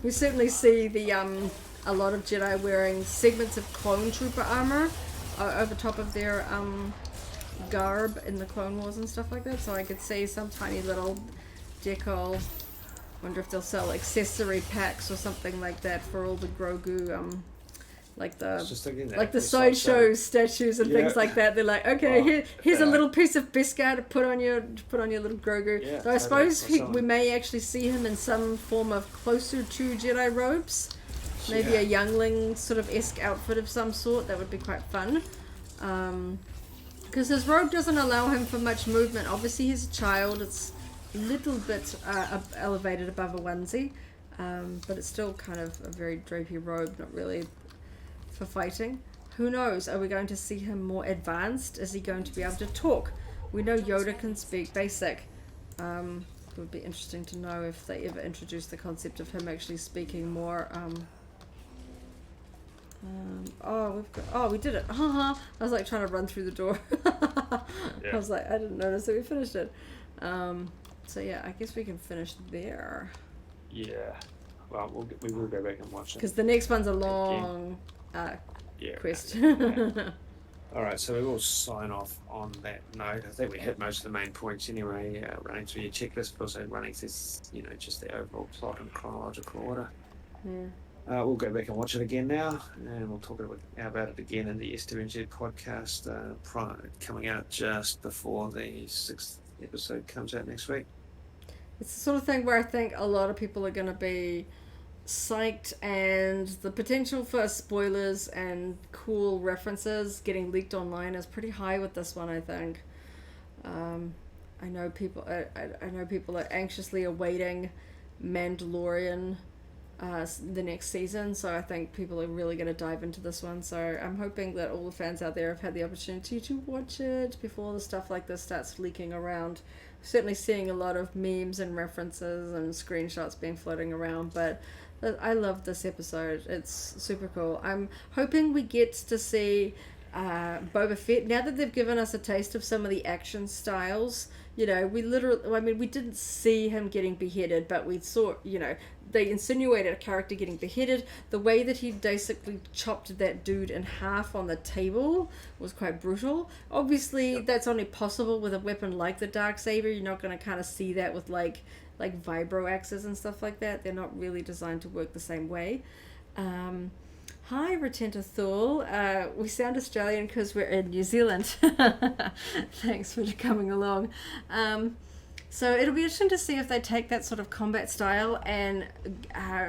We certainly see a lot of Jedi wearing segments of clone trooper armor over top of their garb in the Clone Wars and stuff like that. So I could see some tiny little decal. Wonder if they'll sell accessory packs or something like that for all the Grogu, like the sideshow statues and things like that. They're like, okay, here's a little piece of Beskar to put on your little Grogu. Yeah, so I suppose we may actually see him in some form of closer to Jedi robes. Maybe a youngling sort of esque outfit of some sort. That would be quite fun. Because his robe doesn't allow him for much movement. Obviously he's a child. It's a little bit elevated above a onesie, but it's still kind of a very drapey robe, not really for fighting. Who knows? Are we going to see him more advanced? Is he going to be able to talk? We know Yoda can speak basic. It would be interesting to know if they ever introduce the concept of him actually speaking more. We did it. I was like trying to run through the door. I was like, I didn't notice that we finished it. So yeah, I guess we can finish there. Yeah. Well, we will go back and watch it. Because the next one's a long quest. All right, so we will sign off on that note. I think we hit most of the main points anyway, running through your checklist, but also running through, just the overall plot in chronological order. Yeah. We'll go back and watch it again now, and we'll talk about it again in the SWTOR podcast, coming out just before the 6th episode comes out next week. It's the sort of thing where I think a lot of people are going to be psyched, and the potential for spoilers and cool references getting leaked online is pretty high with this one, I think. I know people are anxiously awaiting Mandalorian the next season, so I think people are really going to dive into this one. So I'm hoping that all the fans out there have had the opportunity to watch it before the stuff like this starts leaking around. Certainly seeing a lot of memes and references and screenshots being floating around, but I love this episode. It's super cool. I'm hoping we get to see Boba Fett, now that they've given us a taste of some of the action styles. We didn't see him getting beheaded, but we saw, they insinuated a character getting beheaded. The way that he basically chopped that dude in half on the table was quite brutal. Obviously, that's only possible with a weapon like the Darksaber. You're not going to kind of see that with like vibro axes and stuff like that. They're not really designed to work the same way. Hi, Retenta Thul. We sound Australian because we're in New Zealand. Thanks for coming along. So it'll be interesting to see if they take that sort of combat style and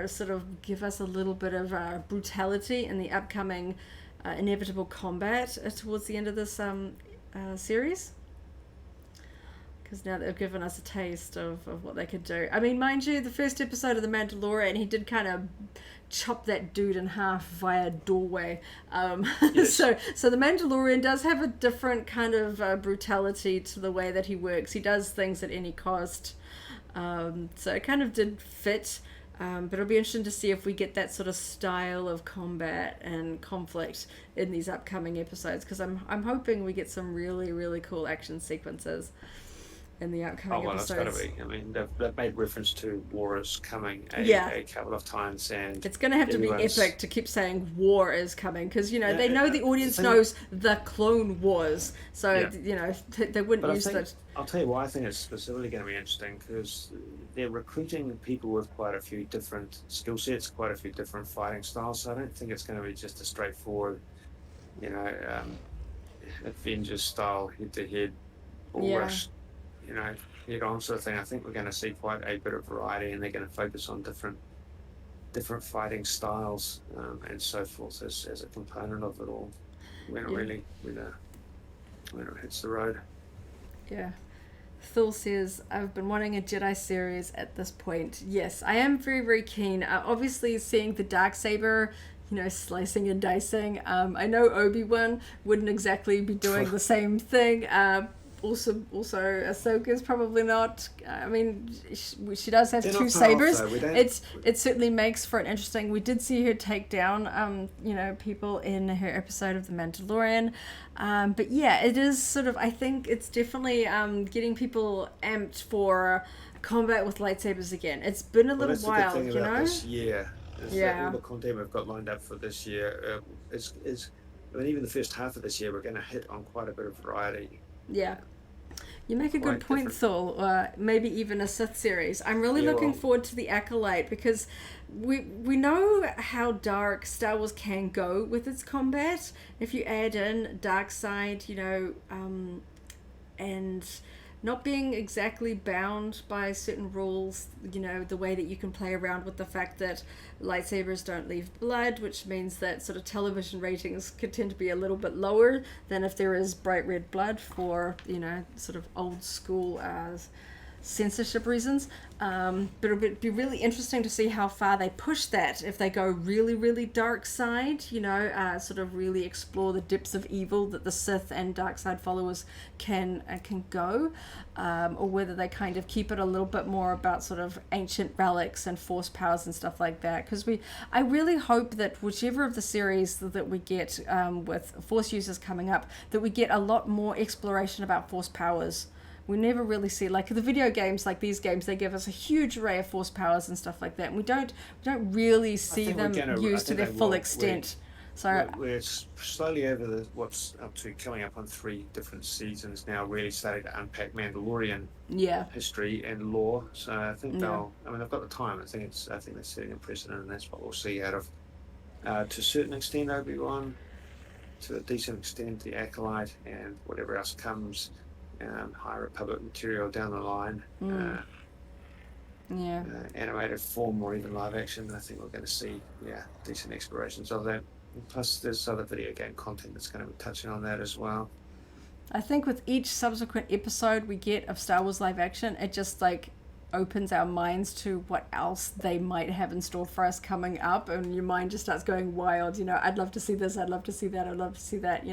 sort of give us a little bit of brutality in the upcoming inevitable combat towards the end of this series. Because now they've given us a taste of what they could do. I mean, mind you, the first episode of The Mandalorian, he did kind of chop that dude in half via doorway. Yes. So The Mandalorian does have a different kind of brutality to the way that he works. He does things at any cost. So it kind of did fit. But it'll be interesting to see if we get that sort of style of combat and conflict in these upcoming episodes. Because I'm hoping we get some really, really cool action sequences in the upcoming episodes. It's got to be. I mean, they've made reference to war is coming a couple of times, and it's going to have to be epic to keep saying war is coming, because they know the audience knows the Clone Wars, so they wouldn't use that. I'll tell you why I think it's specifically going to be interesting, because they're recruiting people with quite a few different skill sets, quite a few different fighting styles. So I don't think it's going to be just a straightforward, Avengers style head-to-head or rush. Head-on sort of thing. I think we're going to see quite a bit of variety, and they're going to focus on different fighting styles and so forth as a component of it all when it hits the road. Yeah. Thul says, I've been wanting a Jedi series at this point. Yes, I am very, very keen. Obviously, seeing the Darksaber, slicing and dicing. I know Obi-Wan wouldn't exactly be doing the same thing. Also, Ahsoka's probably not. I mean, she does have two sabers. It certainly makes for an interesting. We did see her take down, people in her episode of The Mandalorian. But yeah, it is sort of. I think it's definitely getting people amped for combat with lightsabers again. It's been a little while, the good thing about this year is that all the content we've got lined up for this year is. I mean, even the first half of this year, we're going to hit on quite a bit of variety. Yeah. You make a good quite point, different. Thor. Maybe even a Sith series. I'm really Yeah, looking well, forward to the Acolyte because we know how dark Star Wars can go with its combat. If you add in dark side, and not being exactly bound by certain rules, the way that you can play around with the fact that lightsabers don't leave blood, which means that sort of television ratings could tend to be a little bit lower than if there is bright red blood for, sort of old school censorship reasons. But it'll be really interesting to see how far they push that. If they go really, really dark side, sort of really explore the depths of evil that the Sith and dark side followers can go, or whether they kind of keep it a little bit more about sort of ancient relics and force powers and stuff like that. Because I really hope that whichever of the series that we get with force users coming up, that we get a lot more exploration about force powers. We never really see, like the video games, like these games, they give us a huge array of force powers and stuff like that. And we don't really see them used to their full extent. So we're slowly over what's up to coming up on 3 different seasons now, really starting to unpack Mandalorian history and lore. So I think they've got the time. I think they're setting a precedent, and that's what we'll see out of, to a certain extent, Obi-Wan, to a decent extent, the Acolyte, and whatever else comes. High Republic material down the line, animated form or even live action. I think we're going to see decent explorations of that. And plus there's other video game content that's going to be touching on that as well. I think with each subsequent episode we get of Star Wars live action, it just like opens our minds to what else they might have in store for us coming up, and your mind just starts going wild. I'd love to see this, I'd love to see that, I'd love to see that,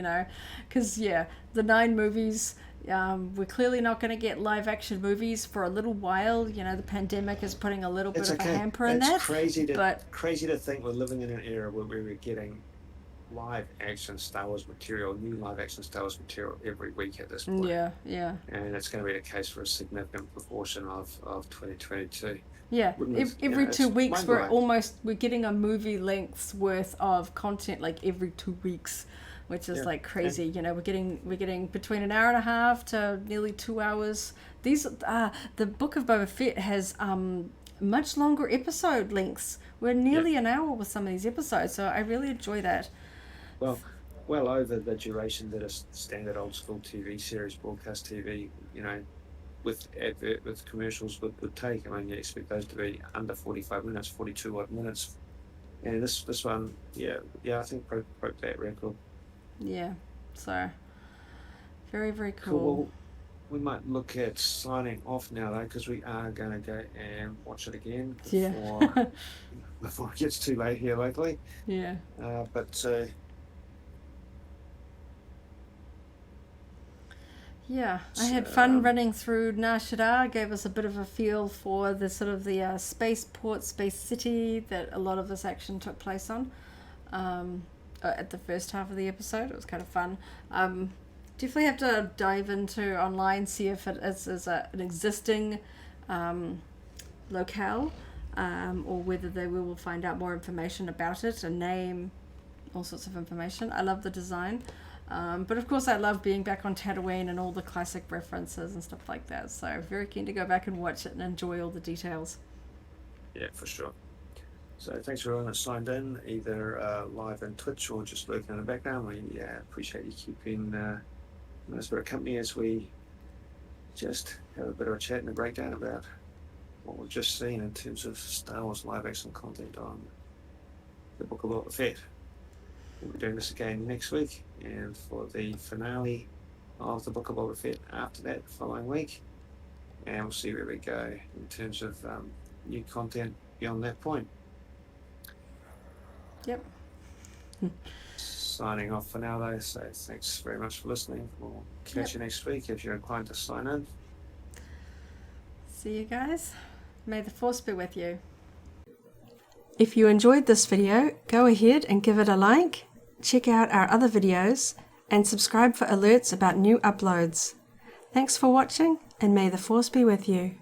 because the 9 movies, we're clearly not going to get live action movies for a little while. The pandemic is putting a little bit of a hamper in that. It's crazy to think we're living in an era where we're getting new live action Star Wars material every week at this point. Yeah. And it's going to be the case for a significant proportion of 2022. Yeah, every 2 weeks we're getting a movie length's worth of content, like every 2 weeks, which is like crazy. We're getting between an hour and a half to nearly 2 hours. These the Book of Boba Fett has much longer episode lengths. We're nearly an hour with some of these episodes, so I really enjoy that. Well over the duration that a standard old school TV series, broadcast TV, with commercials would take. I mean, you expect those to be under 45 minutes, 42 odd minutes. And this one, I think broke that record. Yeah, so very, very cool. Well, we might look at signing off now, though, because we are going to go and watch it again before it gets too late here locally. Yeah. I had fun running through Nar Shadaa. Gave us a bit of a feel for the sort of the spaceport, space city that a lot of this action took place on. At the first half of the episode, it was kind of fun. Definitely have to dive into online, see if it is an existing locale, or whether we will find out more information about it, a name, all sorts of information. I love the design. But of course I love being back on Tatooine and all the classic references and stuff like that. So very keen to go back and watch it and enjoy all the details. Yeah, for sure. So thanks for everyone that signed in, either live on Twitch or just lurking in the background. We appreciate you keeping us for a company as we just have a bit of a chat and a breakdown about what we've just seen in terms of Star Wars live action content on the Book of Boba Fett. We'll be doing this again next week, and for the finale of the Book of Boba Fett after that, the following week. And we'll see where we go in terms of new content beyond that point. Yep. Signing off for now, though, so thanks very much for listening. We'll catch you next week if you're inclined to sign in. See you guys. May the Force be with you. If you enjoyed this video, go ahead and give it a like, check out our other videos, and subscribe for alerts about new uploads. Thanks for watching, and may the Force be with you.